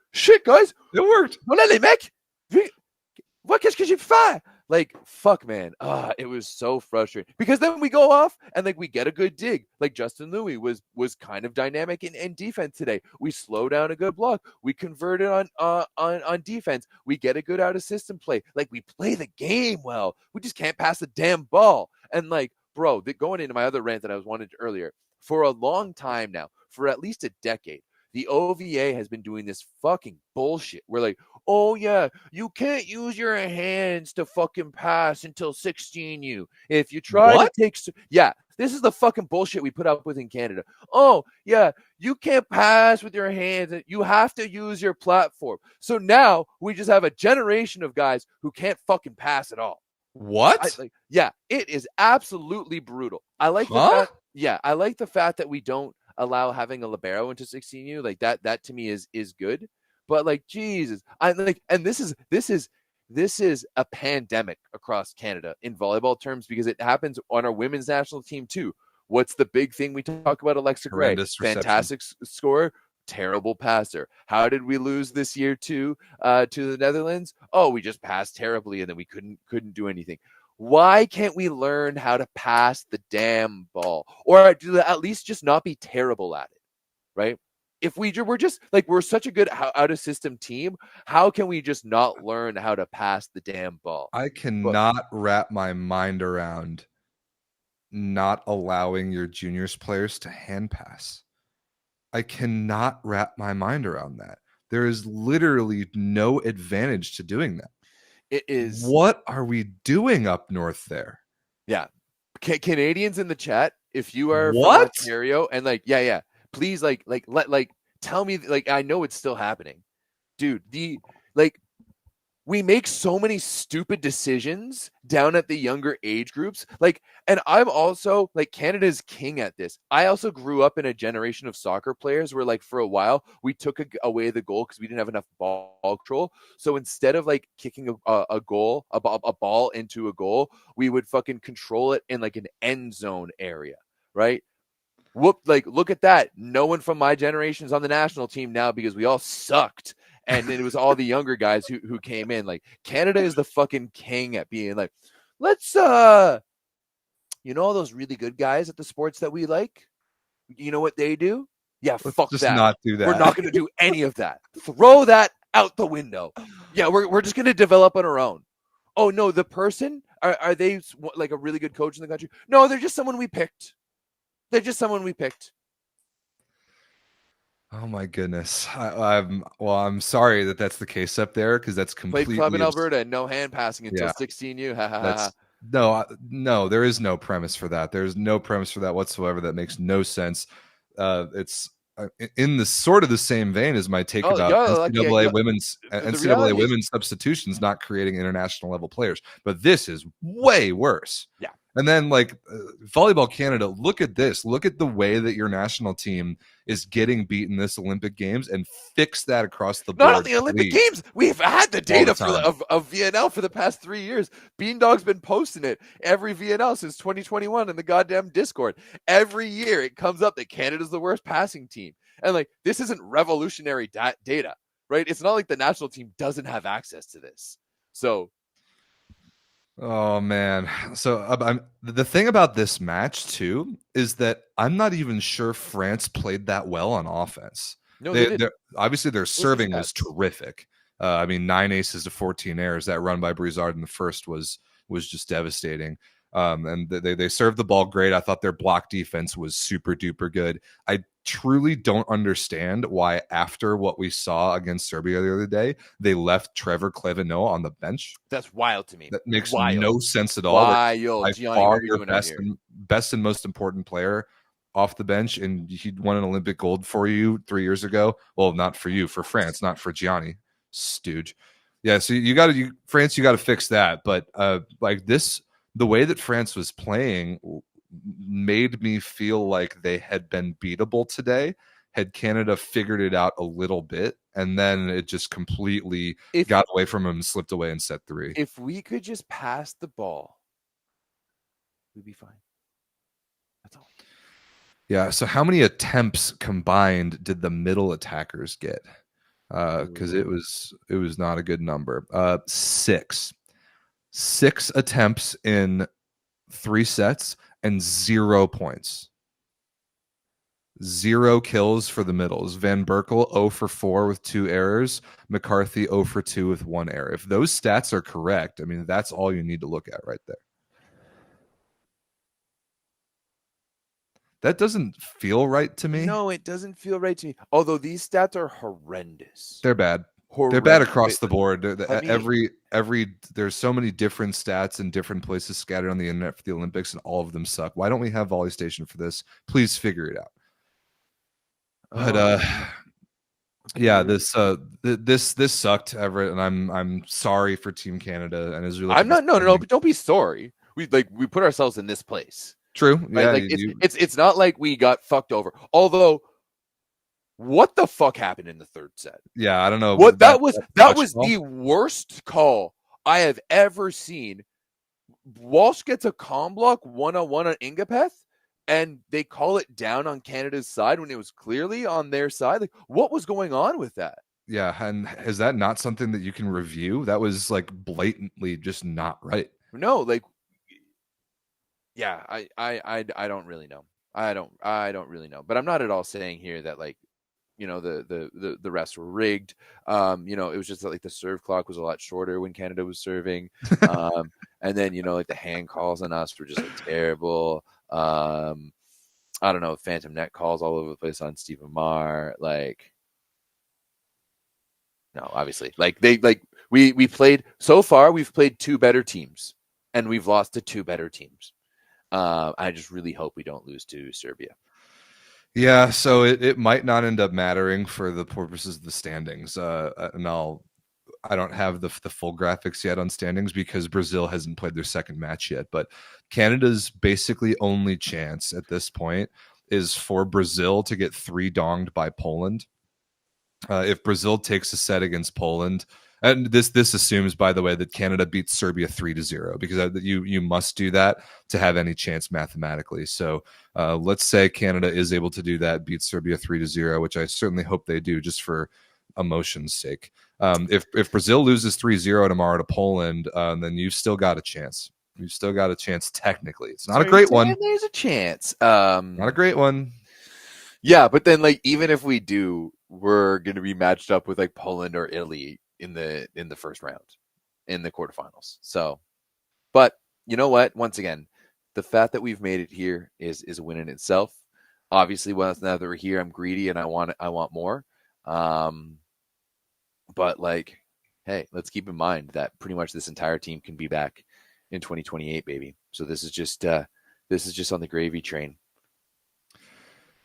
guys, it worked. Voilà les mecs, qu'est-ce que j'ai fait? Like, fuck, man. It was so frustrating because then we go off and like we get a good dig. Like Justin Louis was kind of dynamic in defense today. We slow down a good block. We converted on defense. We get a good out of system play. Like we play the game well. We just can't pass the damn ball. And like, bro, going into my other rant that I was wanted earlier, for a long time now, for at least a decade, the OVA has been doing this fucking bullshit. We're like, oh yeah, you can't use your hands to fucking pass until 16U. If you try to take, this is the fucking bullshit we put up with in Canada. Oh yeah, you can't pass with your hands. You have to use your platform. So now we just have a generation of guys who can't fucking pass at all. What? It is absolutely brutal. I like the fact that we don't allow having a libero into 16U. Like that to me is good. But like, Jesus, I like, and this is a pandemic across Canada in volleyball terms because it happens on our women's national team too. What's the big thing we talk about? Alexa Gray, fantastic scorer, terrible passer. How did we lose this year to the Netherlands? Oh, we just passed terribly and then we couldn't do anything. Why can't we learn how to pass the damn ball, or at least just not be terrible at it, right? If we're just like, we're such a good out of system team, how can we just not learn how to pass the damn ball? I cannot wrap my mind around not allowing your juniors players to hand pass. I cannot wrap my mind around that. There is literally no advantage to doing that. It is. What are we doing up north there? Yeah. Canadians in the chat, if you are from Ontario and please tell me, I know it's still happening. Dude, we make so many stupid decisions down at the younger age groups. And I'm also Canada's king at this. I also grew up in a generation of soccer players where for a while we took away the goal because we didn't have enough ball control. So instead of kicking a ball into a goal, we would fucking control it in an end zone area, right? Look at that. No one from my generation is on the national team now because we all sucked. And it was all the younger guys who came in. Canada is the fucking king at being let's all those really good guys at the sports that we like. You know what they do? Yeah, fuck just that. Not do that. We're not going to do any of that. Throw that out the window. Yeah, we're just going to develop on our own. Oh no, the person are they a really good coach in the country? No, they're just someone we picked. Oh my goodness. I'm sorry that's the case up there because that's completely. Played club in Alberta and no hand passing until 16U. No, there is no premise for that. There's no premise for that whatsoever. That makes no sense. It's in the sort of the same vein as my take about NCAA women's substitutions not creating international level players. But this is way worse. Yeah. And then Volleyball Canada, look at this. Look at the way that your national team is getting beaten this Olympic Games and fix that across the board. Not only Olympic Games, we've had the data of VNL for the past 3 years. Beandog's been posting it every VNL since 2021 in the goddamn Discord. Every year it comes up that Canada's the worst passing team. And this isn't revolutionary data, right? It's not like the national team doesn't have access to this. So... Oh man. So the thing about this match too is that I'm not even sure France played that well on offense. No, obviously their serving was terrific. 9 aces to 14 errors. That run by Brizard in the first was just devastating. And they served the ball great. I thought their block defense was super duper good. I truly don't understand why after what we saw against Serbia the other day, they left Trevor Clevenot on the bench. That's wild to me. That makes no sense at all. Wild. By far your best and most important player off the bench, and he won an Olympic gold for you 3 years ago. Well, not for you, for France, not for Gianni. Stooge. Yeah, so France, you got to fix that. But the way that France was playing made me feel like they had been beatable today. Had Canada figured it out a little bit, and then it just completely got away from them and slipped away in set 3. If we could just pass the ball, we'd be fine. That's all. Yeah, so how many attempts combined did the middle attackers get? Because it was not a good number. 6. 6 attempts in 3 sets and 0 points. 0 kills for the middles. Van Berkel 0 for 4 with 2 errors. McCarthy 0 for 2 with 1 error. If those stats are correct, I mean, that's all you need to look at right there. That doesn't feel right to me. No, it doesn't feel right to me. Although these stats are horrendous. They're bad. Horrendous. They're bad across the board. There's so many different stats in different places scattered on the internet for the Olympics, and all of them suck. Why don't we have Volley Station for this? Please figure it out. But yeah, this sucked, Everett, and I'm sorry for Team Canada. And as we look, I'm not. No. But don't be sorry. We put ourselves in this place. True. Right? Yeah, like it's not like we got fucked over. Although, what the fuck happened in the third set? Yeah, I don't know. What that was the worst call I have ever seen. Walsh gets a comm block 1-on-1 on Ingapeth, and they call it down on Canada's side when it was clearly on their side. Like, what was going on with that? Yeah, and is that not something that you can review? That was like blatantly just not right. No, like, yeah, I don't really know. I don't really know. But I'm not at all saying here that, like, you know, the refs were rigged. You know, it was just that, like, the serve clock was a lot shorter when Canada was serving. And then, you know, like, the hand calls on us were just like terrible. I don't know, phantom net calls all over the place on Stephen Marr. Like, no, obviously, we played so far. We've played 2 better teams, and we've lost to 2 better teams. I just really hope we don't lose to Serbia. Yeah, so it might not end up mattering for the purposes of the standings. And I don't have the full graphics yet on standings because Brazil hasn't played their second match yet. But Canada's basically only chance at this point is for Brazil to get 3-donged by Poland. If Brazil takes a set against Poland, and this assumes, by the way, that Canada beats Serbia 3-0, because you must do that to have any chance mathematically. So let's say Canada is able to do that, beat Serbia 3-0, which I certainly hope they do, just for emotion's sake. If Brazil loses 3-0 tomorrow to Poland, then you've still got a chance. You've still got a chance technically. It's not a great one. There's a chance. Not a great one. Yeah, but then, like, even if we do, we're going to be matched up with like Poland or Italy in the first round, in the quarterfinals. So, but you know what? Once again, the fact that we've made it here is a win in itself. Obviously, now that we're here, I'm greedy and I want more. But, like, hey, let's keep in mind that pretty much this entire team can be back in 2028, baby. So this is just on the gravy train.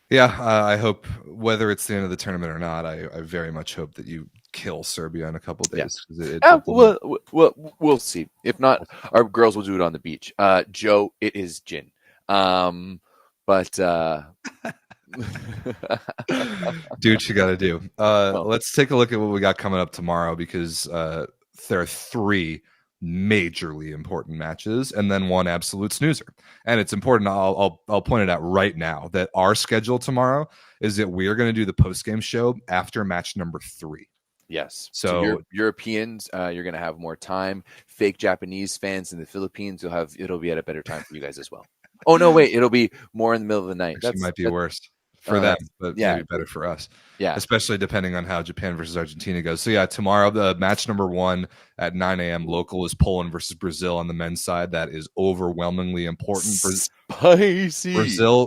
Yeah, I hope, whether it's the end of the tournament or not, I very much hope that you kill Serbia in a couple of days. Yeah. We'll see. If not, our girls will do it on the beach. Joe, it is gin. But do what you got to do. Let's take a look at what we got coming up tomorrow, because there are 3 majorly important matches and then 1 absolute snoozer. And it's important, I'll point it out right now, that our schedule tomorrow is that we are going to do the post-game show after match number 3. Yes. So Europeans, you're going to have more time. Fake Japanese fans in the Philippines, it'll be at a better time for you guys as well. Oh no, wait, it'll be more in the middle of the night. That might be worse for them, but maybe better for us. Yeah, especially depending on how Japan versus Argentina goes. So yeah, tomorrow the match number 1 at 9 a.m. local is Poland versus Brazil on the men's side. That is overwhelmingly important. Spicy.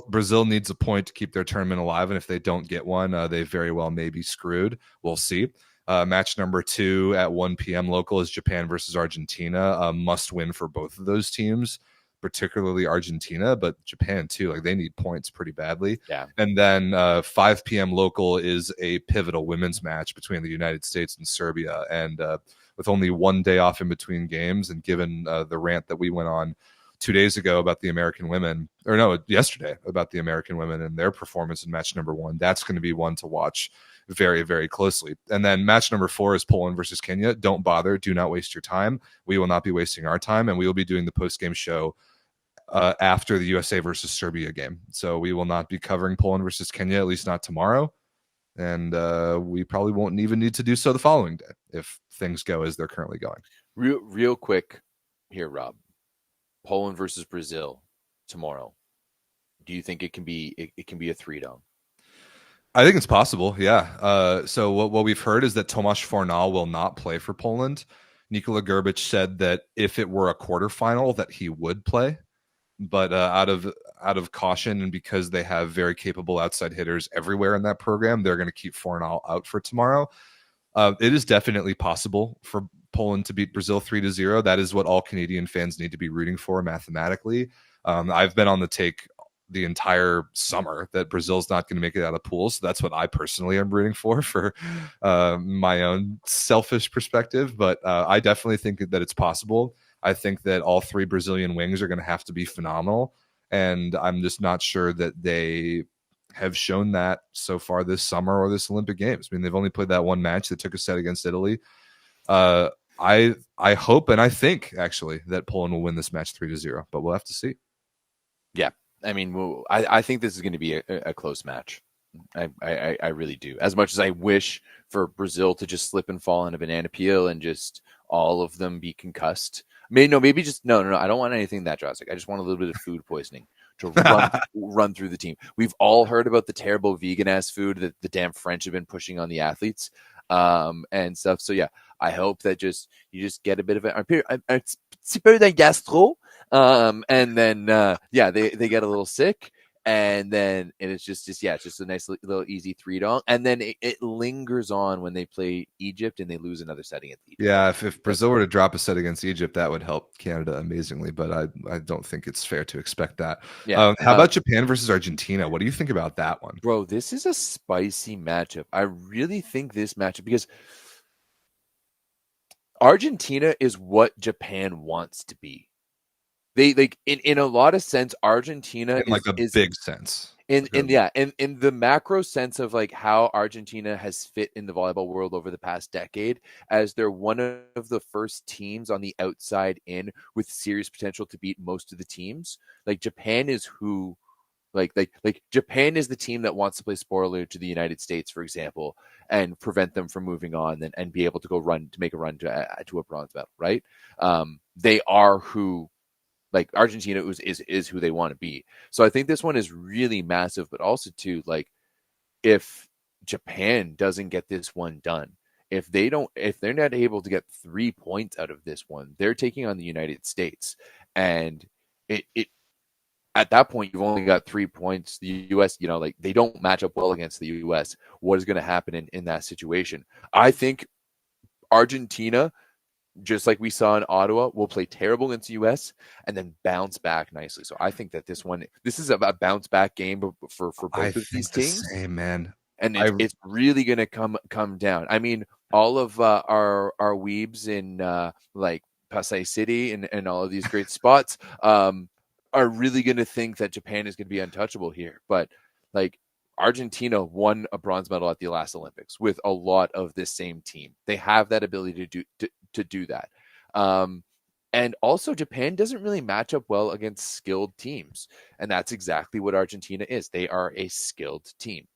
Brazil needs a point to keep their tournament alive, and if they don't get one, they very well may be screwed. We'll see. Match number 2 at 1 p.m. local is Japan versus Argentina. A must win for both of those teams, particularly Argentina, but Japan too. Like, they need points pretty badly. Yeah. And then 5 p.m. local is a pivotal women's match between the United States and Serbia. And with only 1 day off in between games, and given the rant that we went on 2 days ago about the American women, or no, yesterday about the American women and their performance in match number 1, that's going to be one to watch very, very closely. And then match number 4 is Poland versus Kenya. Don't bother. Do not waste your time. We will not be wasting our time, and we will be doing the post-game show after the USA versus Serbia game. So we will not be covering Poland versus Kenya, at least not tomorrow. And we probably won't even need to do so the following day if things go as they're currently going. Real quick, here, Rob. Poland versus Brazil tomorrow. Do you think it can be a 3-0? I think it's possible, yeah. So what we've heard is that Tomasz Fornal will not play for Poland. Nikola Grbic said that if it were a quarterfinal, that he would play, but out of caution and because they have very capable outside hitters everywhere in that program, they're going to keep Fornal out for tomorrow. It is definitely possible for Poland to beat Brazil 3-0. That is what all Canadian fans need to be rooting for mathematically. I've been on the take the entire summer that Brazil's not going to make it out of pools. So that's what I personally am rooting for my own selfish perspective. But I definitely think that it's possible. I think that all three Brazilian wings are going to have to be phenomenal. And I'm just not sure that they have shown that so far this summer or this Olympic Games. I mean, they've only played that one match. They took a set against Italy. I hope and I think actually that Poland will win this match 3-0, but we'll have to see. Yeah. I mean, I think this is going to be a close match. I really do. As much as I wish for Brazil to just slip and fall in a banana peel and just all of them be concussed. Maybe just no. I don't want anything that drastic. I just want a little bit of food poisoning to run through the team. We've all heard about the terrible vegan ass food that the damn French have been pushing on the athletes and stuff. So yeah, I hope that you just get a bit of un petit peu de gastro. And then they get a little sick, and then it's just a nice little easy 3-0, and then it lingers on when they play Egypt and they lose another set against Egypt. Yeah, if Brazil were to drop a set against Egypt, that would help Canada amazingly, but I don't think it's fair to expect that. Yeah. How about Japan versus Argentina? What do you think about that one? Bro, this is a spicy matchup. I really think this matchup, because Argentina is what Japan wants to be. They like in a lot of sense, Argentina is big sense. In the macro sense of like how Argentina has fit in the volleyball world over the past decade, as they're one of the first teams on the outside in with serious potential to beat most of the teams. Like Japan is who, like Japan is the team that wants to play spoiler to the United States, for example, and prevent them from moving on and be able to make a run to a bronze medal. Right? They are who. Like Argentina is who they want to be. So I think this one is really massive, but also too, like, if Japan doesn't get this one done, if they're not able to get 3 points out of this one, they're taking on the United States. And it at that point, you've only got 3 points. The US, like they don't match up well against the US. What is going to happen in that situation? I think Argentina, just like we saw in Ottawa, will play terrible against the U.S. and then bounce back nicely. So I think that this is a bounce back game for both of these teams. Same, man. And it's really going to come down. I mean, all of our weebs in like Pasay City and all of these great spots are really going to think that Japan is going to be untouchable here. But like, Argentina won a bronze medal at the last Olympics with a lot of this same team. They have that ability to do that. And also Japan doesn't really match up well against skilled teams. And that's exactly what Argentina is. They are a skilled team.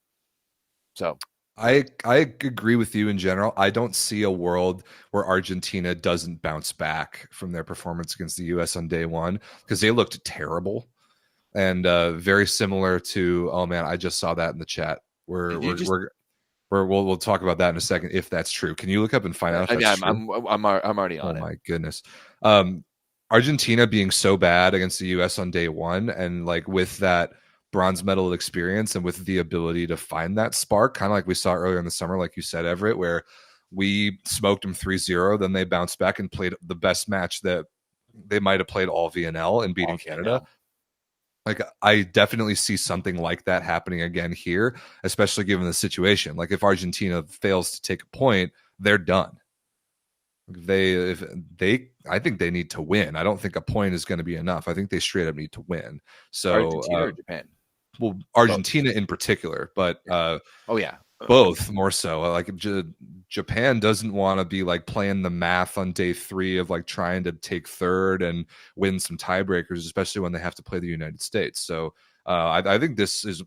So I agree with you in general. I don't see a world where Argentina doesn't bounce back from their performance against the US on day one, because they looked terrible. And very similar to, oh man, I just saw that in the chat. We'll talk about that in a second if that's true. Can you look up and find out if that's true? I'm already on it. Oh my goodness. Argentina being so bad against the US on day one, and like with that bronze medal experience and with the ability to find that spark, kind of like we saw earlier in the summer, like you said, Everett, where we smoked them 3-0, then they bounced back and played the best match that they might have played all VNL and beating Canada. Like, I definitely see something like that happening again here, especially given the situation. Like, if Argentina fails to take a point, they're done. I think they need to win. I don't think a point is going to be enough. I think they straight up need to win. So Argentina or Japan? Well, Argentina in particular, but both more so. Like Japan doesn't want to be like playing the math on day 3 of like trying to take third and win some tiebreakers, especially when they have to play the United States. So I think this is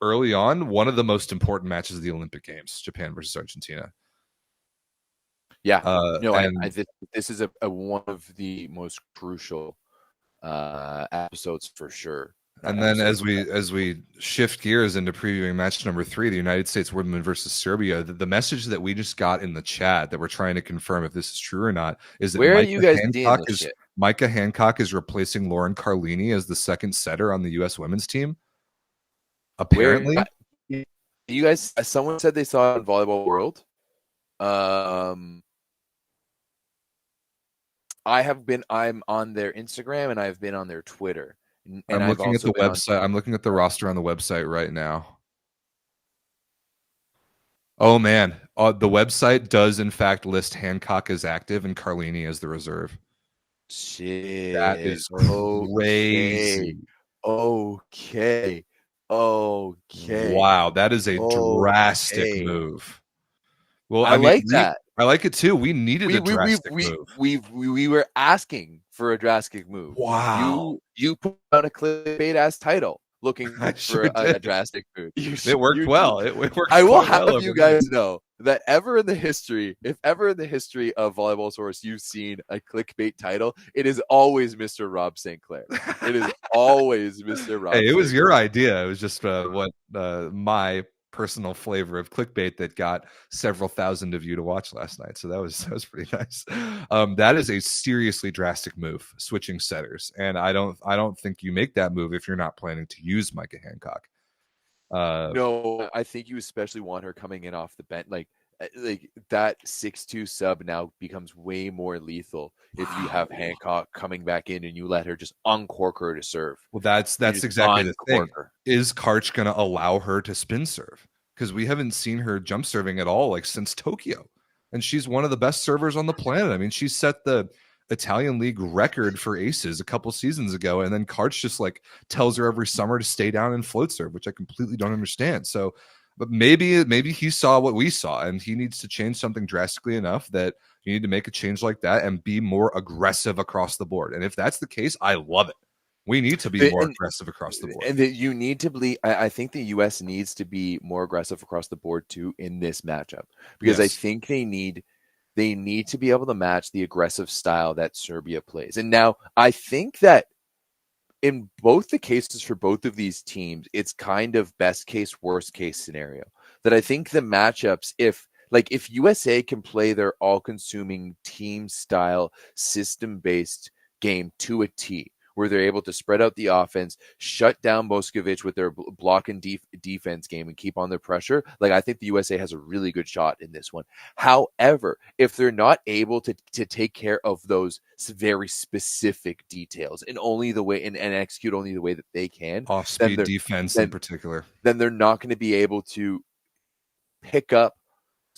early on one of the most important matches of the Olympic Games, Japan versus Argentina. Yeah. And This is a one of the most crucial episodes for sure. And then as we shift gears into previewing match number 3, the United States women versus Serbia, the message that we just got in the chat that we're trying to confirm if this is true or not is that Where are you guys seeing this shit? Micah Hancock is replacing Lauren Carlini as the second setter on the U.S. women's team. Apparently, you guys. Someone said they saw it on Volleyball World. I'm on their Instagram and I've been on their Twitter. And I'm looking at the website. I'm looking at the roster on the website right now. Oh man, the website does in fact list Hancock as active and Carlini as the reserve. Shit, that is crazy. Okay. Wow, that is a drastic move. Well, I like that. I like it too. We needed a drastic move. We were asking for a drastic move. Wow. You put on a clickbait ass title looking for a drastic move. It worked well. It worked. I will have you guys know that if ever in the history of Volleyball Source you've seen a clickbait title, it is always Mr. Rob St. Clair. It is always Mr. Rob. Hey, it was your idea. It was just what my personal flavor of clickbait that got several thousand of you to watch last night. So that was pretty nice. That is a seriously drastic move, switching setters, and I don't think you make that move if you're not planning to use Micah Hancock. No, I think you especially want her coming in off the bench. Like that 6-2 sub now becomes way more lethal if you have Hancock coming back in and you let her just uncork her to serve. Well, that's exactly the thing. Is Karch going to allow her to spin serve? Because we haven't seen her jump serving at all since Tokyo, and she's one of the best servers on the planet. I mean, she set the Italian league record for aces a couple seasons ago, and then Karch just tells her every summer to stay down and float serve, which I completely don't understand. So, but maybe he saw what we saw, and he needs to change something drastically enough that you need to make a change like that and be more aggressive across the board. And if that's the case, I love it. We need to be more aggressive across the board. And you need to be. I think the U.S. needs to be more aggressive across the board too in this matchup, because I think they need to be able to match the aggressive style that Serbia plays. And now I think that in both the cases for both of these teams, it's kind of best case, worst case scenario. That I think the matchups, if USA can play their all-consuming team style, system-based game to a T, where they're able to spread out the offense, shut down Boskovic with their block and defense game and keep on their pressure, I think the USA has a really good shot in this one. However, if they're not able to take care of those very specific details and execute only the way that they can, off-speed defense in particular, then they're not going to be able to pick up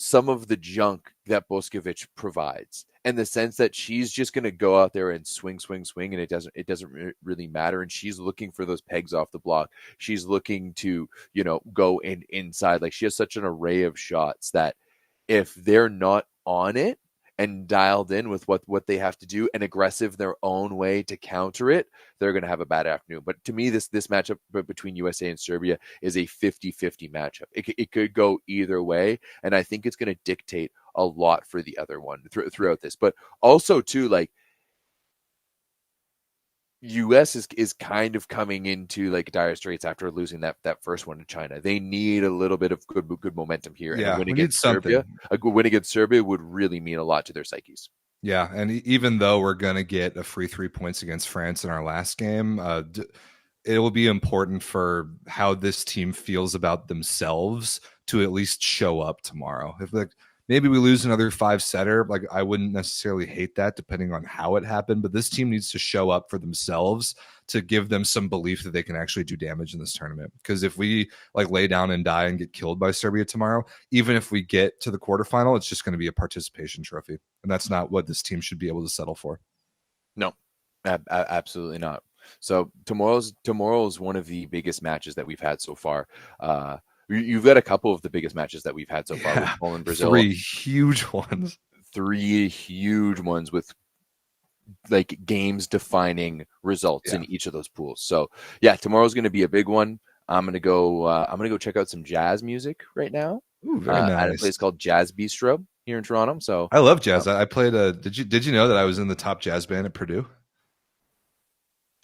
some of the junk that Boskovic provides, in the sense that she's just going to go out there and swing, and it doesn't really matter. And she's looking for those pegs off the block. She's looking to, go inside. She has such an array of shots that if they're not on it and dialed in with what they have to do and aggressive their own way to counter it, they're going to have a bad afternoon. But to me, this matchup between USA and Serbia is a 50-50 matchup. It could go either way, and I think it's going to dictate a lot for the other one throughout this. But also, too, US is kind of coming into dire straits after losing that first one to China. They need a little bit of good momentum here. Yeah, and a win against Serbia would really mean a lot to their psyches. Yeah, and even though we're going to get a free 3 points against France in our last game, it will be important for how this team feels about themselves to at least show up tomorrow. If maybe we lose another 5-setter, I wouldn't necessarily hate that depending on how it happened, but this team needs to show up for themselves to give them some belief that they can actually do damage in this tournament. Because if we lay down and die and get killed by Serbia tomorrow, even if we get to the quarterfinal, it's just going to be a participation trophy. And that's not what this team should be able to settle for. No, absolutely not. So tomorrow's one of the biggest matches that we've had so far. You've got a couple of the biggest matches that we've had so far with Poland, Brazil. 3 huge ones. 3 huge ones with games defining results in each of those pools. So yeah, tomorrow's going to be a big one. I'm going to go check out some jazz music right now. Ooh, very nice. At a place called Jazz Bistro here in Toronto. So I love jazz. I played did you know that I was in the top jazz band at Purdue?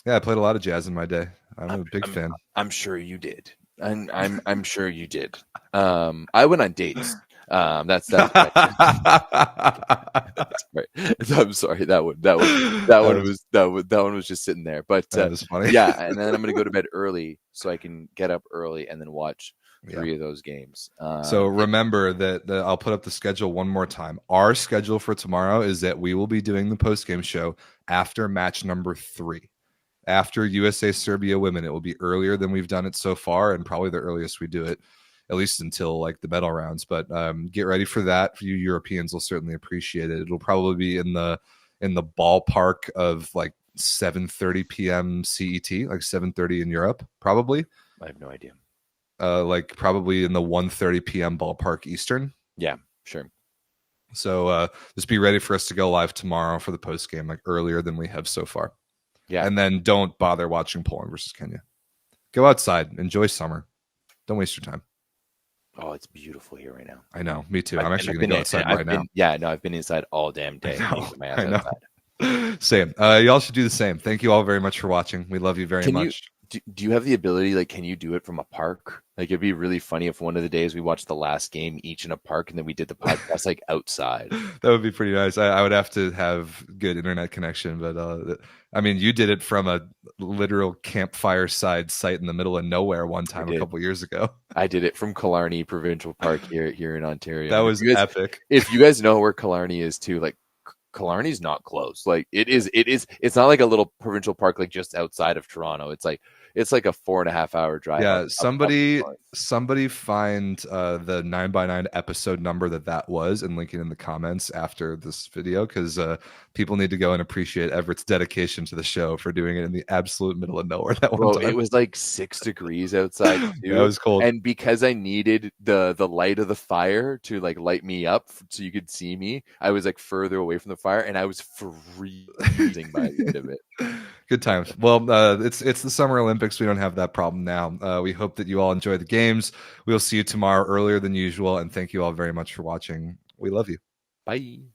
Yeah, I played a lot of jazz in my day. I'm a big fan. I'm sure you did. I'm sure you did. I went on dates. That's right. I'm sorry. That one was just sitting there. But that was funny. yeah, and then I'm gonna go to bed early so I can get up early and then watch 3 of those games. So remember that I'll put up the schedule one more time. Our schedule for tomorrow is that we will be doing the post-game show after match number 3. After USA Serbia women, it will be earlier than we've done it so far, and probably the earliest we do it, at least until like the medal rounds. But get ready for that. For you Europeans will certainly appreciate it. It'll probably be in the ballpark of like 7:30 p.m. CET, like 7:30 in Europe, probably. I have no idea. Like probably in the 1:30 p.m. ballpark Eastern. Yeah, sure. So just be ready for us to go live tomorrow for the post game, like earlier than we have so far. Yeah. And then don't bother watching Poland versus Kenya. Go outside, enjoy summer. Don't waste your time. Oh, it's beautiful here right now. I know, me too. I'm actually going to go outside right now. Yeah, no, I've been inside all damn day. I know. Same. Y'all should do the same. Thank you all very much for watching. We love you very much. Do you have the ability, like, can you do it from a park? Like, it'd be really funny if one of the days we watched the last game each in a park and then we did the podcast like outside. That would be pretty nice. I would have to have good internet connection, but I mean, you did it from a literal campfire side site in the middle of nowhere one time a couple years ago. I did it from Killarney Provincial Park here in Ontario. That was epic. If you guys know where Killarney is too, like, Killarney's not close. Like it's not like a little provincial park like just outside of Toronto. It's like a 4.5 hour drive. Yeah, somebody find the 9x9 episode number that was and link it in the comments after this video, because people need to go and appreciate Everett's dedication to the show for doing it in the absolute middle of nowhere. That one time. It was like 6 degrees outside too. Yeah, it was cold. And because I needed the light of the fire to like light me up so you could see me, I was like further away from the fire and I was freezing by the end of it. Good times. Well, it's the Summer Olympics. We don't have that problem now. We hope that you all enjoy the games. We'll see you tomorrow earlier than usual. And thank you all very much for watching. We love you. Bye.